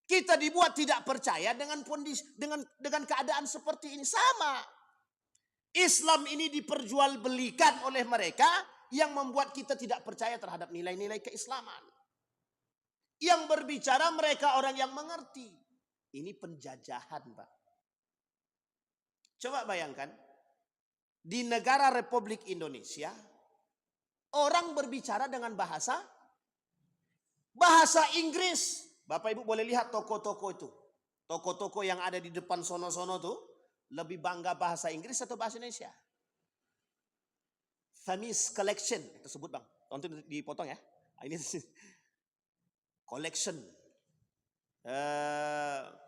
Kita dibuat tidak percaya dengan kondisi, dengan keadaan seperti ini. Sama. Islam ini diperjualbelikan oleh mereka yang membuat kita tidak percaya terhadap nilai-nilai keislaman. Yang berbicara mereka orang yang mengerti. Ini penjajahan Pak. Coba bayangkan. Di negara Republik Indonesia. Orang berbicara dengan bahasa Inggris. Bapak Ibu boleh lihat toko-toko itu. Toko-toko yang ada di depan sono-sono tuh. Lebih bangga bahasa Inggris atau bahasa Indonesia? Famous Collection. Itu sebut Bang. Tonton dipotong ya. Ini collection.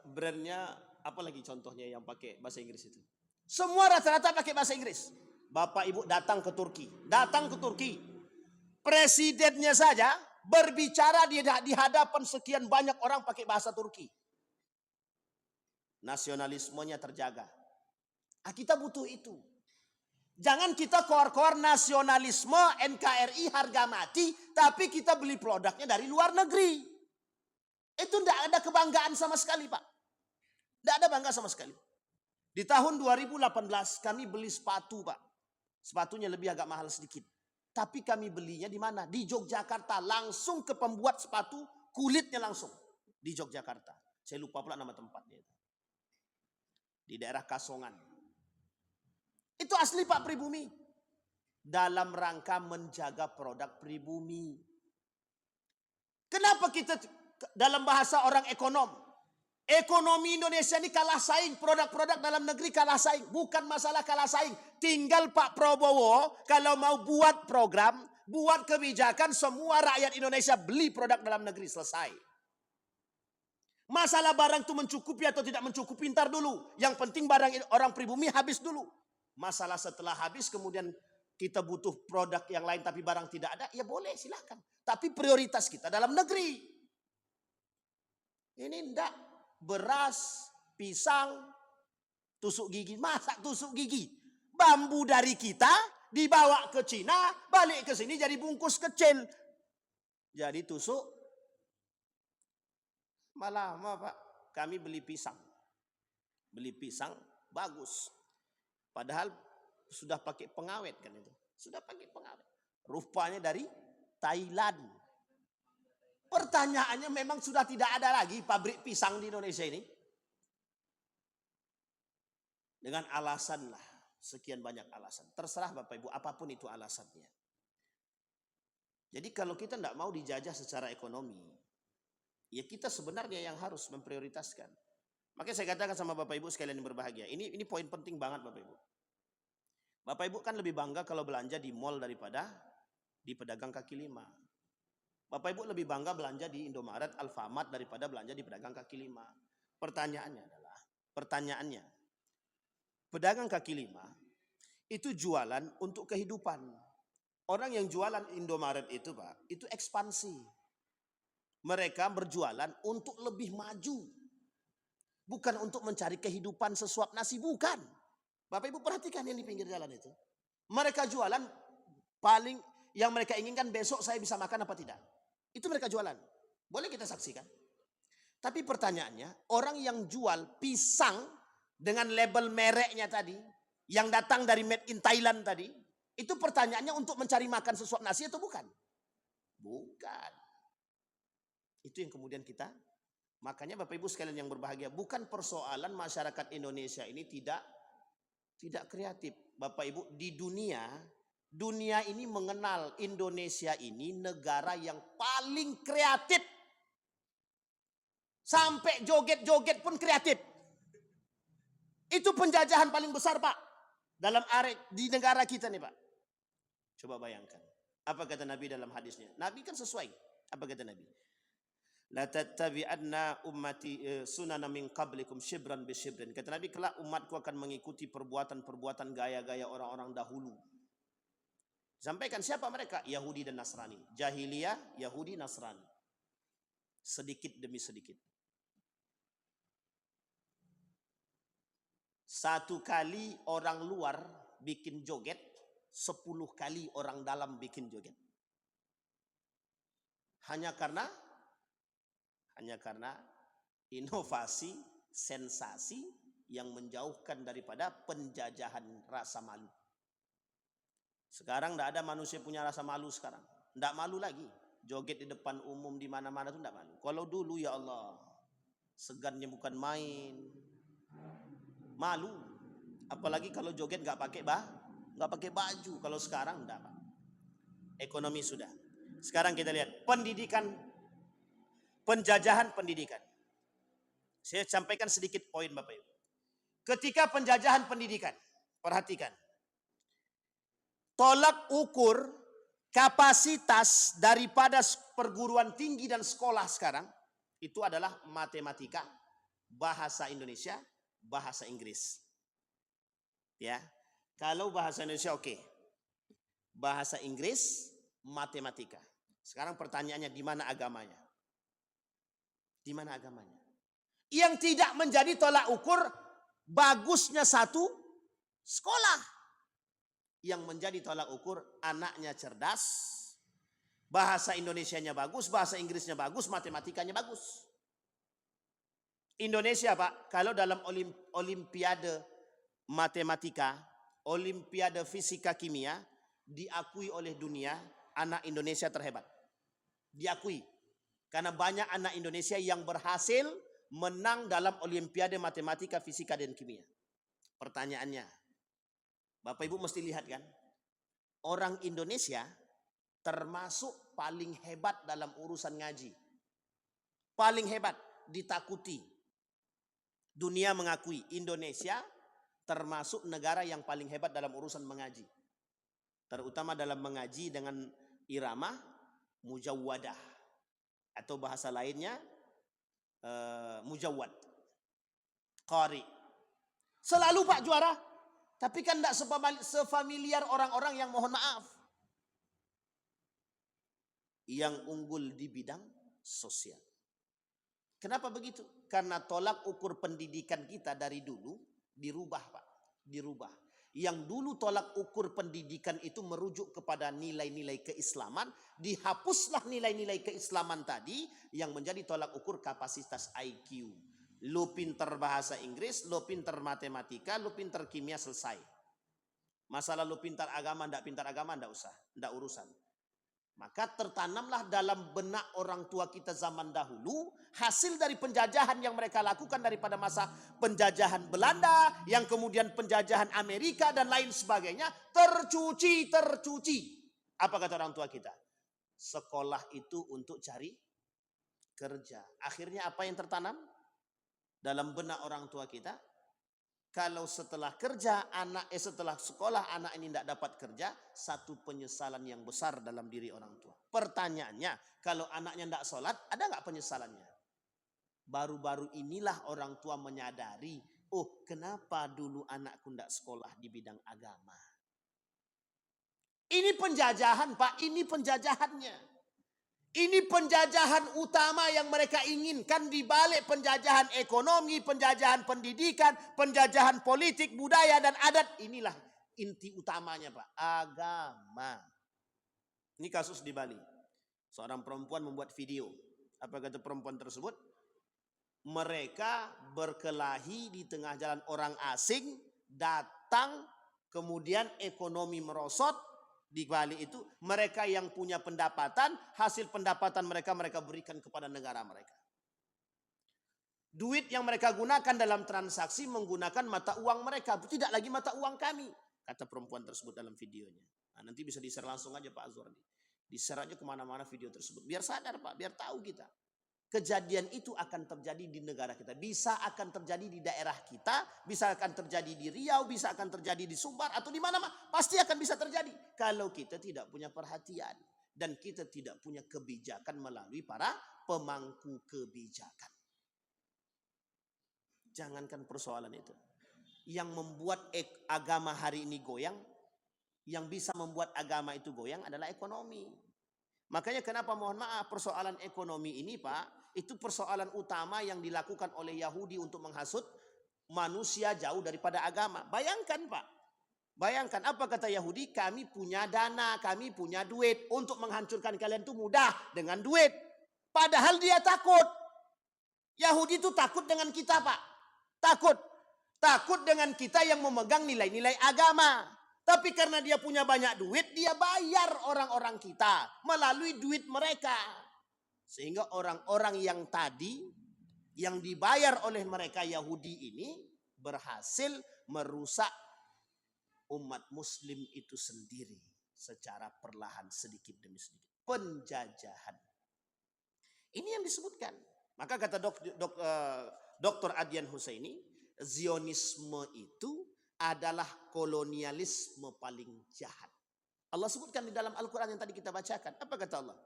Brandnya apa lagi contohnya yang pakai bahasa Inggris itu? Semua rata-rata pakai bahasa Inggris. Bapak Ibu datang ke Turki. Datang ke Turki. Presidennya saja berbicara di hadapan sekian banyak orang pakai bahasa Turki. Nasionalismenya terjaga. Kita butuh itu. Jangan kita koar-koar nasionalisme NKRI harga mati, tapi kita beli produknya dari luar negeri. Itu tidak ada kebanggaan sama sekali Pak. Tidak ada bangga sama sekali. Di tahun 2018 kami beli sepatu Pak. Sepatunya lebih agak mahal sedikit. Tapi kami belinya di mana? Di Yogyakarta. Langsung ke pembuat sepatu, kulitnya langsung. Di Yogyakarta. Saya lupa pula nama tempatnya. Di daerah Kasongan. Itu asli Pak pribumi. Dalam rangka menjaga produk pribumi. Kenapa kita dalam bahasa orang ekonom? Ekonomi Indonesia ini kalah saing. Produk-produk dalam negeri kalah saing. Bukan masalah kalah saing. Tinggal Pak Prabowo kalau mau buat program, buat kebijakan, semua rakyat Indonesia beli produk dalam negeri. Selesai. Masalah barang itu mencukupi atau tidak mencukupi ntar dulu. Yang penting barang orang pribumi habis dulu. Masalah setelah habis kemudian kita butuh produk yang lain tapi barang tidak ada. Ya boleh silahkan. Tapi prioritas kita dalam negeri. Ini enggak. Beras, pisang, tusuk gigi. Masak tusuk gigi. Bambu dari kita dibawa ke Cina. Balik ke sini jadi bungkus kecil. Jadi tusuk. Malah Pak. Kami beli pisang. Beli pisang bagus. Padahal sudah pakai pengawet kan itu. Sudah pakai pengawet. Rupanya dari Thailand. Pertanyaannya memang sudah tidak ada lagi pabrik pisang di Indonesia ini. Dengan alasan lah. Sekian banyak alasan. Terserah Bapak Ibu apapun itu alasannya. Jadi kalau kita tidak mau dijajah secara ekonomi. Ya kita sebenarnya yang harus memprioritaskan. Makanya saya katakan sama Bapak Ibu sekalian yang berbahagia. Ini poin penting banget Bapak Ibu. Bapak Ibu kan lebih bangga kalau belanja di mall daripada di pedagang kaki lima. Bapak Ibu lebih bangga belanja di Indomaret, Alfamart daripada belanja di pedagang kaki lima. Pertanyaannya, pedagang kaki lima itu jualan untuk kehidupan. Orang yang jualan Indomaret itu Pak, itu ekspansi. Mereka berjualan untuk lebih maju. Bukan untuk mencari kehidupan sesuap nasi, bukan. Bapak Ibu perhatikan yang di pinggir jalan itu. Mereka jualan paling yang mereka inginkan besok saya bisa makan apa tidak. Itu mereka jualan. Boleh kita saksikan. Tapi pertanyaannya, orang yang jual pisang dengan label mereknya tadi, yang datang dari made in Thailand tadi, itu pertanyaannya untuk mencari makan sesuap nasi atau bukan? Bukan. Itu yang kemudian kita, makanya Bapak Ibu sekalian yang berbahagia, bukan persoalan masyarakat Indonesia ini tidak kreatif. Bapak Ibu, di dunia ini mengenal Indonesia ini negara yang paling kreatif. Sampai joget-joget pun kreatif. Itu penjajahan paling besar Pak. Dalam di negara kita nih Pak. Coba bayangkan. Apa kata Nabi dalam hadisnya? Nabi kan sesuai. Apa kata Nabi? La tattabi'anna ummati sunana min qablikum shibran bi shibrin. Kata Nabi, kelak umatku akan mengikuti perbuatan-perbuatan gaya-gaya orang-orang dahulu. Sampaikan siapa mereka? Yahudi dan Nasrani. Jahiliyah, Yahudi, Nasrani. Sedikit demi sedikit. Satu kali orang luar bikin joget, 10 kali orang dalam bikin joget. Hanya karena inovasi, sensasi yang menjauhkan daripada penjajahan rasa malu. Sekarang tidak ada manusia punya rasa malu sekarang. Tidak malu lagi. Joget di depan umum di mana-mana itu tidak malu. Kalau dulu ya Allah, segannya bukan main. Malu. Apalagi kalau joget nggak pakai baju. Kalau sekarang tidak. Ekonomi sudah. Sekarang kita lihat pendidikan, penjajahan pendidikan. Saya sampaikan sedikit poin Bapak Ibu. Ketika penjajahan pendidikan, perhatikan. Tolak ukur kapasitas daripada perguruan tinggi dan sekolah sekarang itu adalah matematika, bahasa Indonesia, bahasa Inggris. Ya. Kalau bahasa Indonesia oke. Bahasa Inggris, matematika. Sekarang pertanyaannya, di mana agamanya? Di mana agamanya? Yang tidak menjadi tolak ukur bagusnya satu sekolah. Yang menjadi tolak ukur anaknya cerdas, bahasa Indonesianya bagus, bahasa Inggrisnya bagus, matematikanya bagus. Indonesia Pak, kalau dalam olimpiade matematika, olimpiade fisika kimia, diakui oleh dunia anak Indonesia terhebat. Diakui. Karena banyak anak Indonesia yang berhasil menang dalam olimpiade matematika, fisika, dan kimia. Pertanyaannya, Bapak Ibu mesti lihat kan, orang Indonesia termasuk paling hebat dalam urusan ngaji. Paling hebat, ditakuti. Dunia mengakui Indonesia termasuk negara yang paling hebat dalam urusan mengaji. Terutama dalam mengaji dengan irama mujawwadah. Atau bahasa lainnya mujawwad. Qari. Selalu Pak juara. Tapi kan tidak sefamiliar orang-orang yang mohon maaf. Yang unggul di bidang sosial. Kenapa begitu? Karena tolak ukur pendidikan kita dari dulu dirubah Pak. Dirubah. Yang dulu tolak ukur pendidikan itu merujuk kepada nilai-nilai keislaman. Dihapuslah nilai-nilai keislaman tadi yang menjadi tolak ukur kapasitas IQ. Lu pinter bahasa Inggris, lu pinter matematika, lu pinter kimia, selesai. Masalah lu pintar agama, ndak usah, ndak urusan. Maka tertanamlah dalam benak orang tua kita zaman dahulu hasil dari penjajahan yang mereka lakukan daripada masa penjajahan Belanda, yang kemudian penjajahan Amerika dan lain sebagainya, tercuci. Apa kata orang tua kita? Sekolah itu untuk cari kerja. Akhirnya apa yang tertanam dalam benak orang tua kita? Kalau setelah kerja setelah sekolah anak ini tidak dapat kerja, satu penyesalan yang besar dalam diri orang tua. Pertanyaannya, kalau anaknya tidak sholat, ada nggak penyesalannya? Baru-baru inilah orang tua menyadari, oh kenapa dulu anakku tidak sekolah di bidang agama? Ini penjajahan Pak, ini penjajahannya. Ini penjajahan utama yang mereka inginkan di balik penjajahan ekonomi, penjajahan pendidikan, penjajahan politik, budaya, dan adat. Inilah inti utamanya Pak, agama. Ini kasus di Bali. Seorang perempuan membuat video. Apa kata perempuan tersebut? Mereka berkelahi di tengah jalan, orang asing datang, kemudian ekonomi merosot. Di Bali itu mereka yang punya pendapatan, hasil pendapatan mereka berikan kepada negara mereka. Duit yang mereka gunakan dalam transaksi menggunakan mata uang mereka, tidak lagi mata uang kami, kata perempuan tersebut dalam videonya. Nah, nanti bisa di-share langsung aja Pak Azwar. Di-share aja kemana-mana video tersebut, biar sadar Pak, biar tahu kita. Kejadian itu akan terjadi di negara kita. Bisa akan terjadi di daerah kita. Bisa akan terjadi di Riau. Bisa akan terjadi di Sumbar. Atau di mana-mana. Pasti akan bisa terjadi. Kalau kita tidak punya perhatian. dan kita tidak punya kebijakan melalui para pemangku kebijakan. Jangankan persoalan itu. Yang membuat agama hari ini goyang, yang bisa membuat agama itu goyang adalah ekonomi. Makanya kenapa mohon maaf persoalan ekonomi ini Pak, itu persoalan utama yang dilakukan oleh Yahudi untuk menghasut manusia jauh daripada agama. Bayangkan Pak, bayangkan apa kata Yahudi, kami punya dana, kami punya duit, untuk menghancurkan kalian itu mudah dengan duit. Padahal dia takut. Yahudi itu takut dengan kita Pak, takut dengan kita yang memegang nilai-nilai agama. Tapi karena dia punya banyak duit, dia bayar orang-orang kita melalui duit mereka. Sehingga orang-orang yang tadi, yang dibayar oleh mereka Yahudi ini, berhasil merusak umat muslim itu sendiri. Secara perlahan, sedikit demi sedikit. Penjajahan. Ini yang disebutkan. Maka kata Dr. Adyan Husaini, Zionisme itu adalah kolonialisme paling jahat. Allah sebutkan di dalam Al-Quran yang tadi kita bacakan. Apa kata Allah?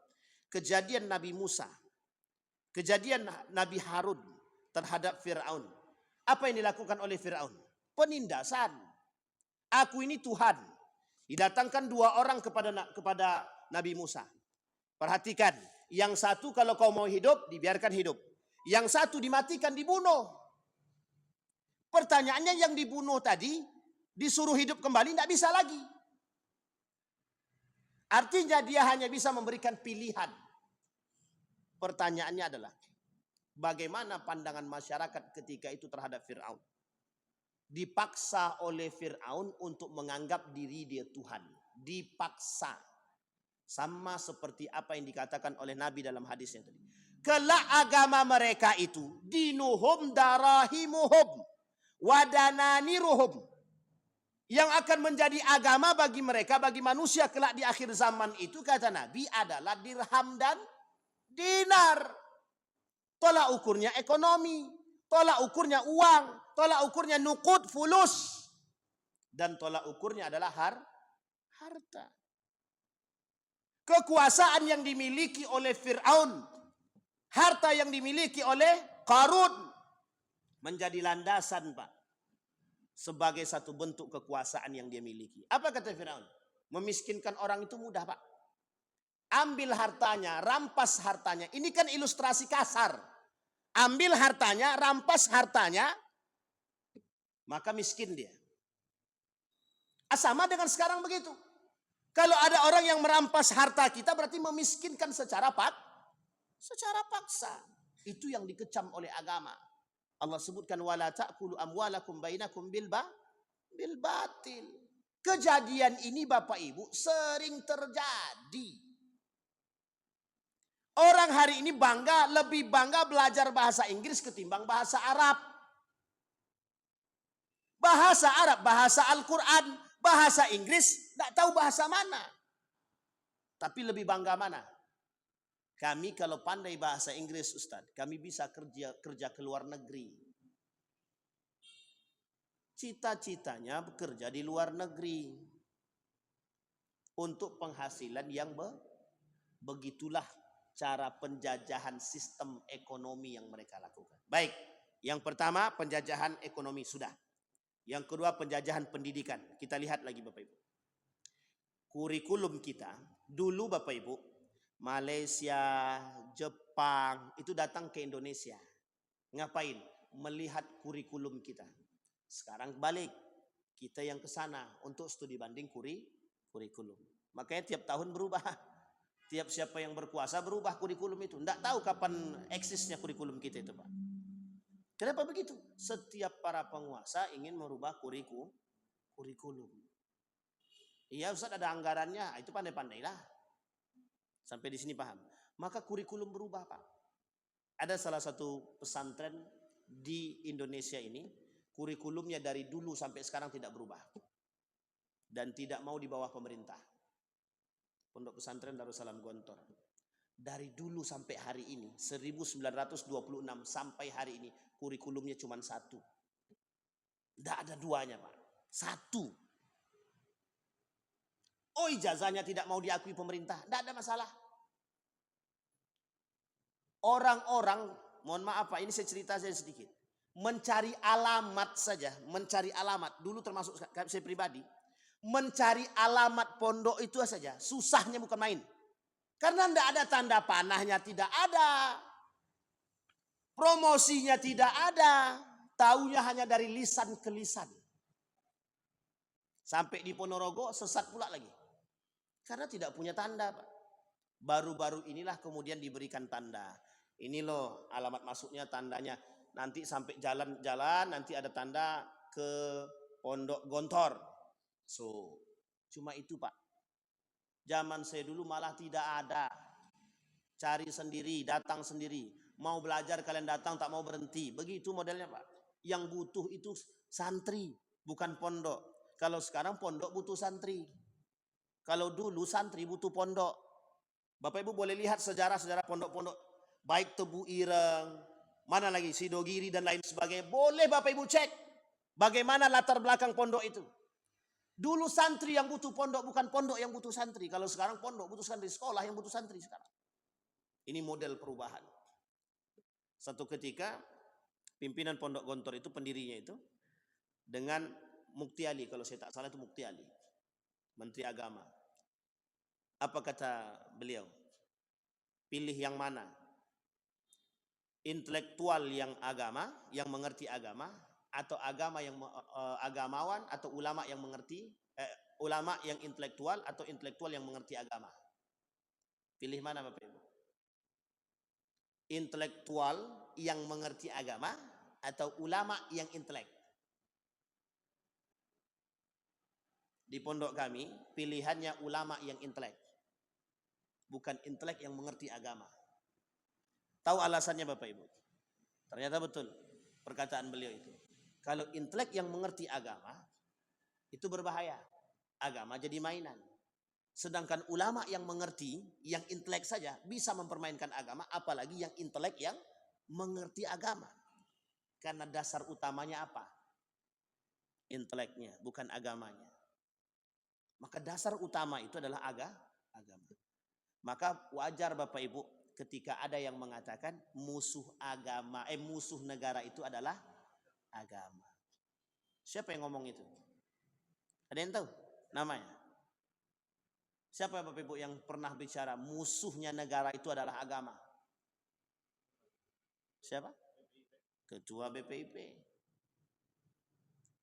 Kejadian Nabi Musa, kejadian Nabi Harun terhadap Fir'aun. Apa yang dilakukan oleh Fir'aun? Penindasan. Aku ini Tuhan. Didatangkan dua orang kepada Nabi Musa. Perhatikan, yang satu kalau kau mau hidup, dibiarkan hidup. Yang satu dimatikan, dibunuh. Pertanyaannya, yang dibunuh tadi disuruh hidup kembali, tidak bisa lagi. Artinya dia hanya bisa memberikan pilihan. Pertanyaannya adalah, bagaimana pandangan masyarakat ketika itu terhadap Fir'aun? Dipaksa oleh Fir'aun untuk menganggap diri dia Tuhan. Dipaksa. Sama seperti apa yang dikatakan oleh Nabi dalam hadisnya tadi. Kelak agama mereka itu, dinuhum darahimuhum wadananiruhum, yang akan menjadi agama bagi mereka, bagi manusia kelak di akhir zaman itu, kata Nabi, adalah dirham dan dinar. Tolak ukurnya ekonomi, tolak ukurnya uang, tolak ukurnya nuqud, fulus, dan tolak ukurnya adalah harta. Kekuasaan yang dimiliki oleh Fir'aun, harta yang dimiliki oleh Qarun, menjadi landasan Pak, sebagai satu bentuk kekuasaan yang dia miliki. Apa kata Fir'aun? Memiskinkan orang itu mudah Pak. Ambil hartanya, rampas hartanya. Ini kan ilustrasi kasar. Ambil hartanya, rampas hartanya, maka miskin dia. Sama dengan sekarang begitu. Kalau ada orang yang merampas harta kita, berarti memiskinkan secara paksa. Itu yang dikecam oleh agama. Allah sebutkan, wala ta'kulu amwalakum bainakum bil batil. Kejadian ini Bapak Ibu sering terjadi. Orang hari ini lebih bangga belajar bahasa Inggris ketimbang bahasa Arab. Bahasa Arab, bahasa Al-Quran, bahasa Inggris, tidak tahu bahasa mana. Tapi lebih bangga mana? Kami kalau pandai bahasa Inggris Ustaz, kami bisa kerja ke luar negeri. Cita-citanya bekerja di luar negeri. Untuk penghasilan yang begitulah cara penjajahan sistem ekonomi yang mereka lakukan. Baik, yang pertama penjajahan ekonomi sudah. Yang kedua penjajahan pendidikan. Kita lihat lagi Bapak Ibu. Kurikulum kita, dulu Bapak Ibu, Malaysia, Jepang, itu datang ke Indonesia. Ngapain? Melihat kurikulum kita. Sekarang balik, kita yang ke sana untuk studi banding kurikulum. Makanya tiap tahun berubah. Tiap siapa yang berkuasa berubah kurikulum itu. Tidak tahu kapan eksisnya kurikulum kita itu Pak. Kenapa begitu? Setiap para penguasa ingin merubah kurikulum. Iya Ustaz, ada anggarannya, itu pandai-pandailah. Sampai di sini paham. Maka kurikulum berubah Pak. Ada salah satu pesantren di Indonesia ini, kurikulumnya dari dulu sampai sekarang tidak berubah. Dan tidak mau di bawah pemerintah. Pondok Pesantren Darussalam Gontor. Dari dulu sampai hari ini, 1926 sampai hari ini, kurikulumnya cuma satu. Tidak ada duanya Pak. Satu. Oh, ijazahnya tidak mau diakui pemerintah, tidak ada masalah. Orang-orang, mohon maaf Pak, ini saya cerita saya sedikit. Mencari alamat saja, mencari alamat. Dulu termasuk saya pribadi, mencari alamat pondok itu saja, susahnya bukan main. Karena tidak ada tanda panahnya, tidak ada. Promosinya tidak ada. Taunya hanya dari lisan ke lisan. Sampai di Ponorogo sesat pula lagi. Karena tidak punya tanda Pak. Baru-baru inilah kemudian diberikan tanda. Ini loh alamat masuknya, tandanya. Nanti sampai jalan-jalan nanti ada tanda ke Pondok Gontor. So, cuma itu Pak. Zaman saya dulu malah tidak ada. Cari sendiri, datang sendiri. Mau belajar kalian datang, tak mau berhenti. Begitu modelnya Pak. Yang butuh itu santri, bukan pondok. Kalau sekarang pondok butuh santri. Kalau dulu santri butuh pondok. Bapak Ibu boleh lihat sejarah-sejarah pondok-pondok. Baik Tebu Ireng, mana lagi Sidogiri dan lain sebagainya. Boleh Bapak Ibu cek bagaimana latar belakang pondok itu. Dulu santri yang butuh pondok, bukan pondok yang butuh santri. Kalau sekarang pondok butuh santri, sekolah yang butuh santri sekarang. Ini model perubahan. Satu ketika pimpinan Pondok Gontor itu, pendirinya itu, dengan Mukti Ali, kalau saya tak salah itu Mukti Ali, Menteri Agama. Apa kata beliau? Pilih yang mana? Intelektual yang agama, yang mengerti agama, atau agama yang agamawan, atau ulama yang mengerti, ulama yang intelektual, atau intelektual yang mengerti agama. Pilih mana Bapak Ibu? Intelektual yang mengerti agama atau ulama yang intelek? Di pondok kami pilihannya ulama yang intelek, bukan intelek yang mengerti agama. Tahu alasannya Bapak Ibu? Ternyata betul perkataan beliau itu. Kalau intelek yang mengerti agama itu berbahaya, agama jadi mainan. Sedangkan ulama yang mengerti, yang intelek saja bisa mempermainkan agama, apalagi yang intelek yang mengerti agama. Karena dasar utamanya apa? Inteleknya, bukan agamanya. Maka dasar utama itu adalah agama. Maka wajar Bapak Ibu ketika ada yang mengatakan musuh agama, musuh negara itu adalah agama. Siapa yang ngomong itu? Ada yang tahu namanya? Siapa Bapak Ibu yang pernah bicara musuhnya negara itu adalah agama? Siapa? Ketua BPIP.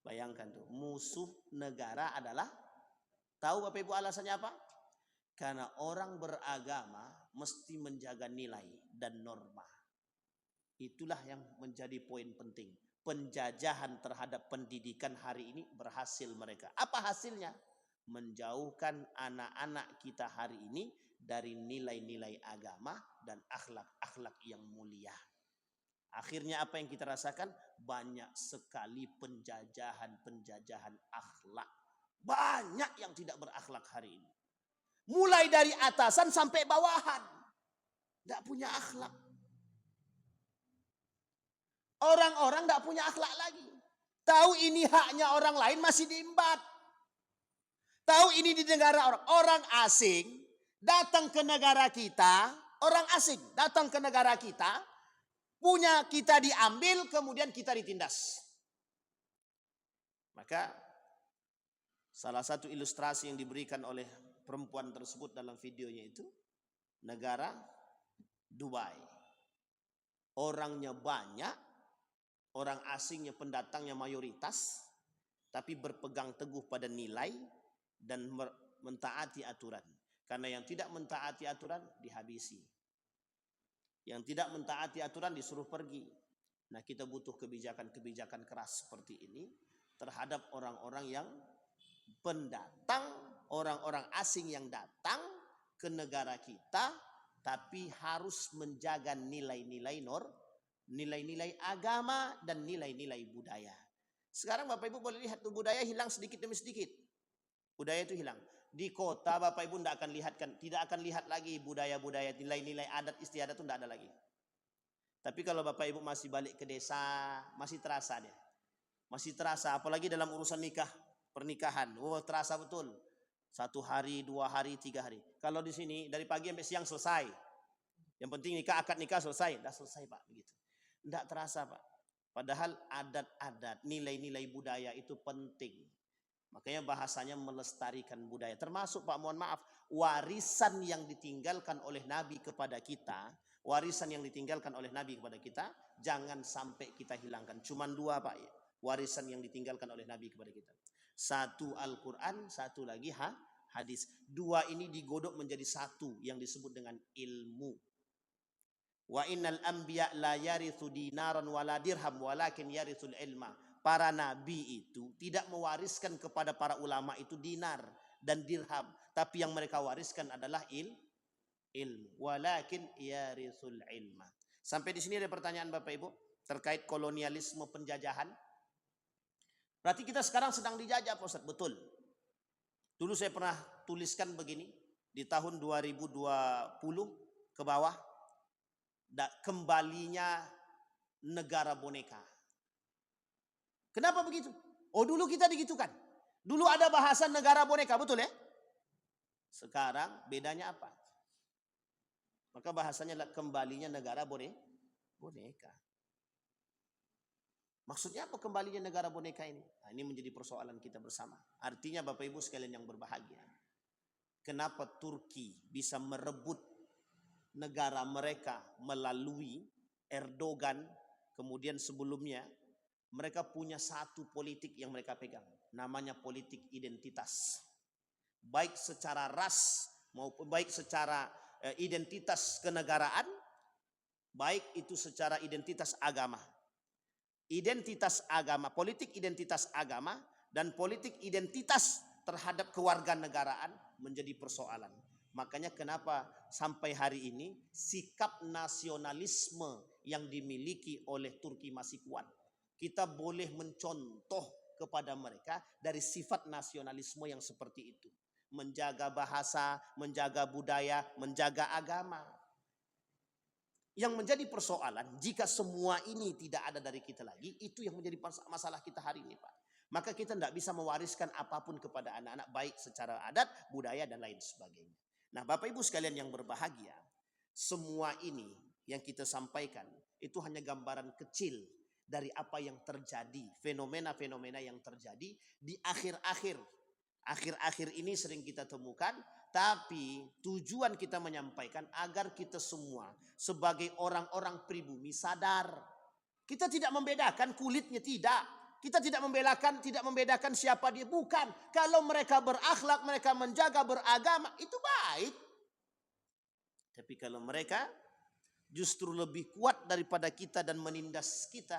Bayangkan tuh, musuh negara adalah, tahu Bapak Ibu alasannya apa? Karena orang beragama mesti menjaga nilai dan norma. Itulah yang menjadi poin penting. Penjajahan terhadap pendidikan hari ini berhasil mereka. Apa hasilnya? Menjauhkan anak-anak kita hari ini dari nilai-nilai agama dan akhlak-akhlak yang mulia. Akhirnya apa yang kita rasakan? Banyak sekali penjajahan akhlak. Banyak yang tidak berakhlak hari ini. Mulai dari atasan sampai bawahan. Tidak punya akhlak. Orang-orang tidak punya akhlak lagi. Tahu ini haknya orang lain masih diembat. Tahu ini di negara orang asing datang ke negara kita, orang asing datang ke negara kita, punya kita diambil, kemudian kita ditindas. Maka salah satu ilustrasi yang diberikan oleh perempuan tersebut dalam videonya itu, negara Dubai. Orangnya banyak, orang asingnya pendatangnya mayoritas, tapi berpegang teguh pada nilai dan mentaati aturan. Karena yang tidak mentaati aturan dihabisi. Yang tidak mentaati aturan disuruh pergi. Nah, kita butuh kebijakan-kebijakan keras seperti ini terhadap orang-orang yang pendatang, orang-orang asing yang datang ke negara kita, tapi harus menjaga nilai-nilai nilai-nilai agama dan nilai-nilai budaya. Sekarang Bapak Ibu boleh lihat tuh, budaya hilang sedikit demi sedikit. Budaya itu hilang. Di kota Bapak Ibu tidak akan lihat lagi budaya-budaya, nilai-nilai adat istiadat itu tidak ada lagi. Tapi kalau Bapak Ibu masih balik ke desa, masih terasa dia. Masih terasa, apalagi dalam urusan pernikahan. Oh, terasa betul. 1 hari, 2 hari, 3 hari. Kalau di sini dari pagi sampai siang selesai. Yang penting nikah, akad nikah selesai. Dah selesai Pak, begitu. Tidak terasa Pak. Padahal adat-adat, nilai-nilai budaya itu penting. Makanya bahasanya melestarikan budaya. Termasuk Pak, mohon maaf, warisan yang ditinggalkan oleh Nabi kepada kita, warisan yang ditinggalkan oleh Nabi kepada kita, jangan sampai kita hilangkan. Cuman 2 Pak, warisan yang ditinggalkan oleh Nabi kepada kita. 1 Al-Quran, 1 lagi hadis. 2 ini digodok menjadi 1 yang disebut dengan ilmu. Wa innal anbiya la yarithu dinaran wala dirham walakin yarithul ilma. Para nabi itu tidak mewariskan kepada para ulama itu dinar dan dirham, tapi yang mereka wariskan adalah ilmu. Walakin yarithul ilma. Sampai di sini ada pertanyaan Bapak Ibu terkait kolonialisme penjajahan. Berarti kita sekarang sedang dijajah Pak Ustaz, betul. Dulu saya pernah tuliskan begini di tahun 2020 ke bawah, kembalinya negara boneka. Kenapa begitu? Oh, dulu kita digitukan. Dulu ada bahasa negara boneka, betul ya? Sekarang bedanya apa? Maka bahasanya adalah kembalinya negara boneka. Maksudnya apa kembalinya negara boneka ini? Nah, ini menjadi persoalan kita bersama. Artinya Bapak Ibu sekalian yang berbahagia, kenapa Turki bisa merebut negara mereka melalui Erdogan, kemudian sebelumnya mereka punya 1 politik yang mereka pegang, namanya politik identitas. Baik secara ras maupun baik secara identitas kenegaraan, baik itu secara identitas agama. Identitas agama, politik identitas agama dan politik identitas terhadap kewarganegaraan menjadi persoalan. Makanya kenapa sampai hari ini sikap nasionalisme yang dimiliki oleh Turki masih kuat. Kita boleh mencontoh kepada mereka dari sifat nasionalisme yang seperti itu. Menjaga bahasa, menjaga budaya, menjaga agama. Yang menjadi persoalan, jika semua ini tidak ada dari kita lagi, itu yang menjadi masalah kita hari ini Pak. Maka kita tidak bisa mewariskan apapun kepada anak-anak, baik secara adat, budaya, dan lain sebagainya. Nah Bapak Ibu sekalian yang berbahagia, semua ini yang kita sampaikan, itu hanya gambaran kecil dari apa yang terjadi, fenomena-fenomena yang terjadi di akhir-akhir ini sering kita temukan. Tapi tujuan kita menyampaikan agar kita semua sebagai orang-orang pribumi sadar. Kita tidak membedakan kulitnya, tidak. Kita tidak membedakan siapa dia, bukan. Kalau mereka berakhlak, mereka menjaga beragama, itu baik. Tapi kalau mereka justru lebih kuat daripada kita dan menindas kita,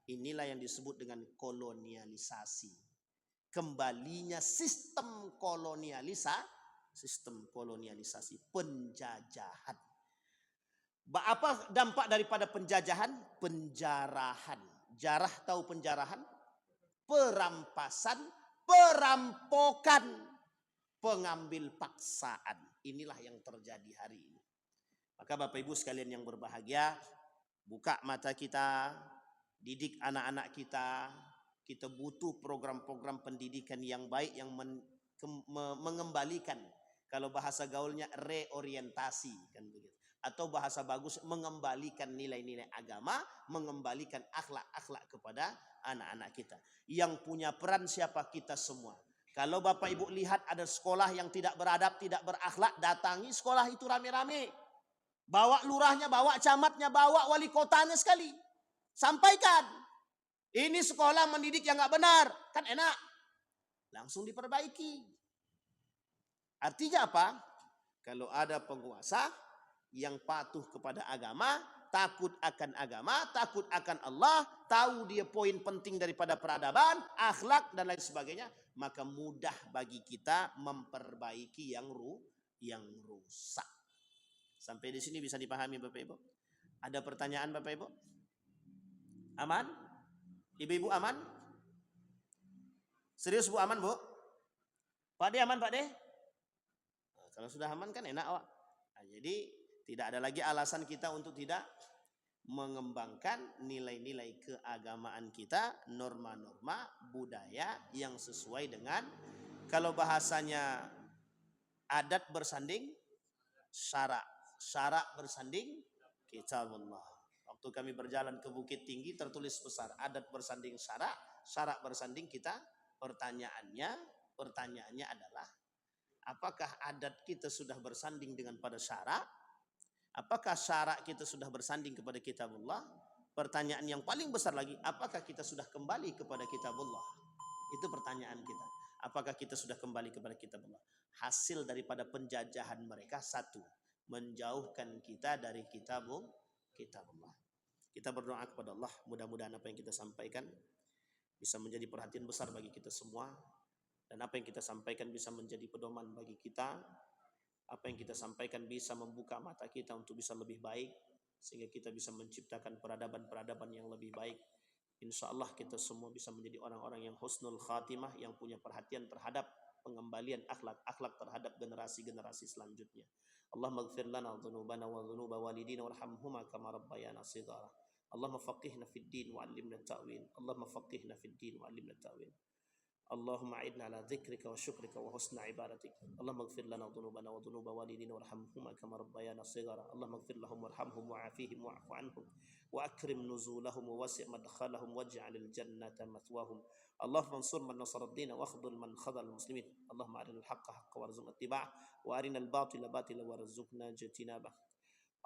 inilah yang disebut dengan kolonialisasi. Kembalinya sistem kolonialisasi, penjajahan. Apa dampak daripada penjajahan? Penjarahan. Jarah tahu penjarahan? Perampasan, perampokan, pengambil paksaan. Inilah yang terjadi hari ini. Maka Bapak Ibu sekalian yang berbahagia, buka mata kita, didik anak-anak kita. Kita butuh program-program pendidikan yang baik yang mengembalikan, kalau bahasa gaulnya reorientasi kan begitu, atau bahasa bagus mengembalikan nilai-nilai agama, mengembalikan akhlak-akhlak kepada anak-anak kita. Yang punya peran siapa? Kita semua. Kalau Bapak Ibu lihat ada sekolah yang tidak beradab, tidak berakhlak, datangi sekolah itu rame-rame. Bawa lurahnya, bawa camatnya, bawa wali kotanya sekali. Sampaikan, ini sekolah mendidik yang nggak benar, kan enak. Langsung diperbaiki. Artinya apa? Kalau ada penguasa yang patuh kepada agama, takut akan agama, takut akan Allah, tahu dia poin penting daripada peradaban, akhlak dan lain sebagainya, maka mudah bagi kita memperbaiki yang rusak. Sampai di sini bisa dipahami Bapak Ibu? Ada pertanyaan Bapak Ibu? Aman? Ibu-ibu aman? Serius Bu, aman Bu? Pak De aman Pak De? Kalau sudah aman kan enak Wak. Nah, jadi tidak ada lagi alasan kita untuk tidak mengembangkan nilai-nilai keagamaan kita, norma-norma budaya yang sesuai dengan, kalau bahasanya Adat bersanding syarak, syarak bersanding kitabullah. Waktu kami berjalan ke Bukit Tinggi tertulis besar adat bersanding syarak, syarak bersanding kita. Pertanyaannya adalah apakah adat kita sudah bersanding dengan pada syarak? Apakah syarak kita sudah bersanding kepada kitabullah? Pertanyaan yang paling besar lagi, apakah kita sudah kembali kepada kitabullah? Itu pertanyaan kita. Apakah kita sudah kembali kepada kitabullah? Hasil daripada penjajahan mereka satu, menjauhkan kita dari kitabullah. Kita berdoa kepada Allah, mudah-mudahan apa yang kita sampaikan bisa menjadi perhatian besar bagi kita semua, dan apa yang kita sampaikan bisa menjadi pedoman bagi kita. Apa yang kita sampaikan bisa membuka mata kita untuk bisa lebih baik, sehingga kita bisa menciptakan peradaban-peradaban yang lebih baik. Insya Allah kita semua bisa menjadi orang-orang yang husnul khatimah, yang punya perhatian terhadap pengembalian akhlak terhadap generasi-generasi selanjutnya. Allahumma ighfir lana dhunubana wa dhunuba walidina warhamhuma kama rabbayana shighara. Allahumma faqihna fid din wa 'allimna ta'wil. Allahumma faqihna fid din wa 'allimna ta'wil. اللهم أعنا على ذكرك وشكرك وحسن عبادتك. اللهم اغفر لنا ذنوبنا وذنوب والدينا وارحمهما كما ربيانا صغارا. اللهم اغفر لهم وارحمهم وعافيهم واعف عنهم وأكرم نزولهم ووسع مدخلهم واجعل الجنة مثواهم. اللهم انصر من نصر الدين واخذل من خذل المسلمين. اللهم أرنا الحق حقا وارزقنا اتباعه وأرنا الباطل باطلا وارزقنا اجتنابه.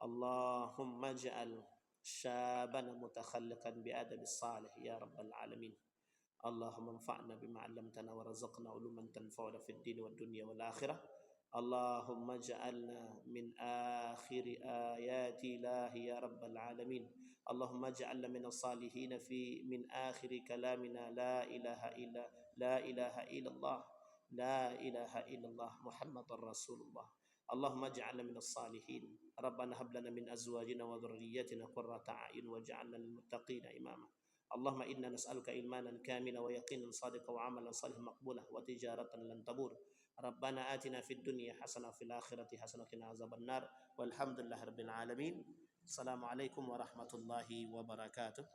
اللهم اجعل شابنا متخلقا بأدب الصالح يا رب العالمين. اللهم انفعنا بما علمتنا ورزقنا علوما تنفعنا في الدين والدنيا والآخرة. اللهم اجعلنا من آخر آيات الله يا رب العالمين. اللهم اجعلنا من الصالحين من آخر كلامنا لا إله إلا الله لا إله إلا الله محمد رسول الله. اللهم اجعلنا من الصالحين. ربنا هب لنا من أزواجنا وذرياتنا قرة أعين واجعلنا للمتقين إماما. اللهم إنا نسألك إيمانا كاملا ويقينا صادقا وعملا صالحا مقبولا وتجارة لن تبور. ربنا آتنا في الدنيا حسنة وفي الآخرة حسنة وقنا عذاب النار والحمد لله رب العالمين. السلام عليكم ورحمة الله وبركاته.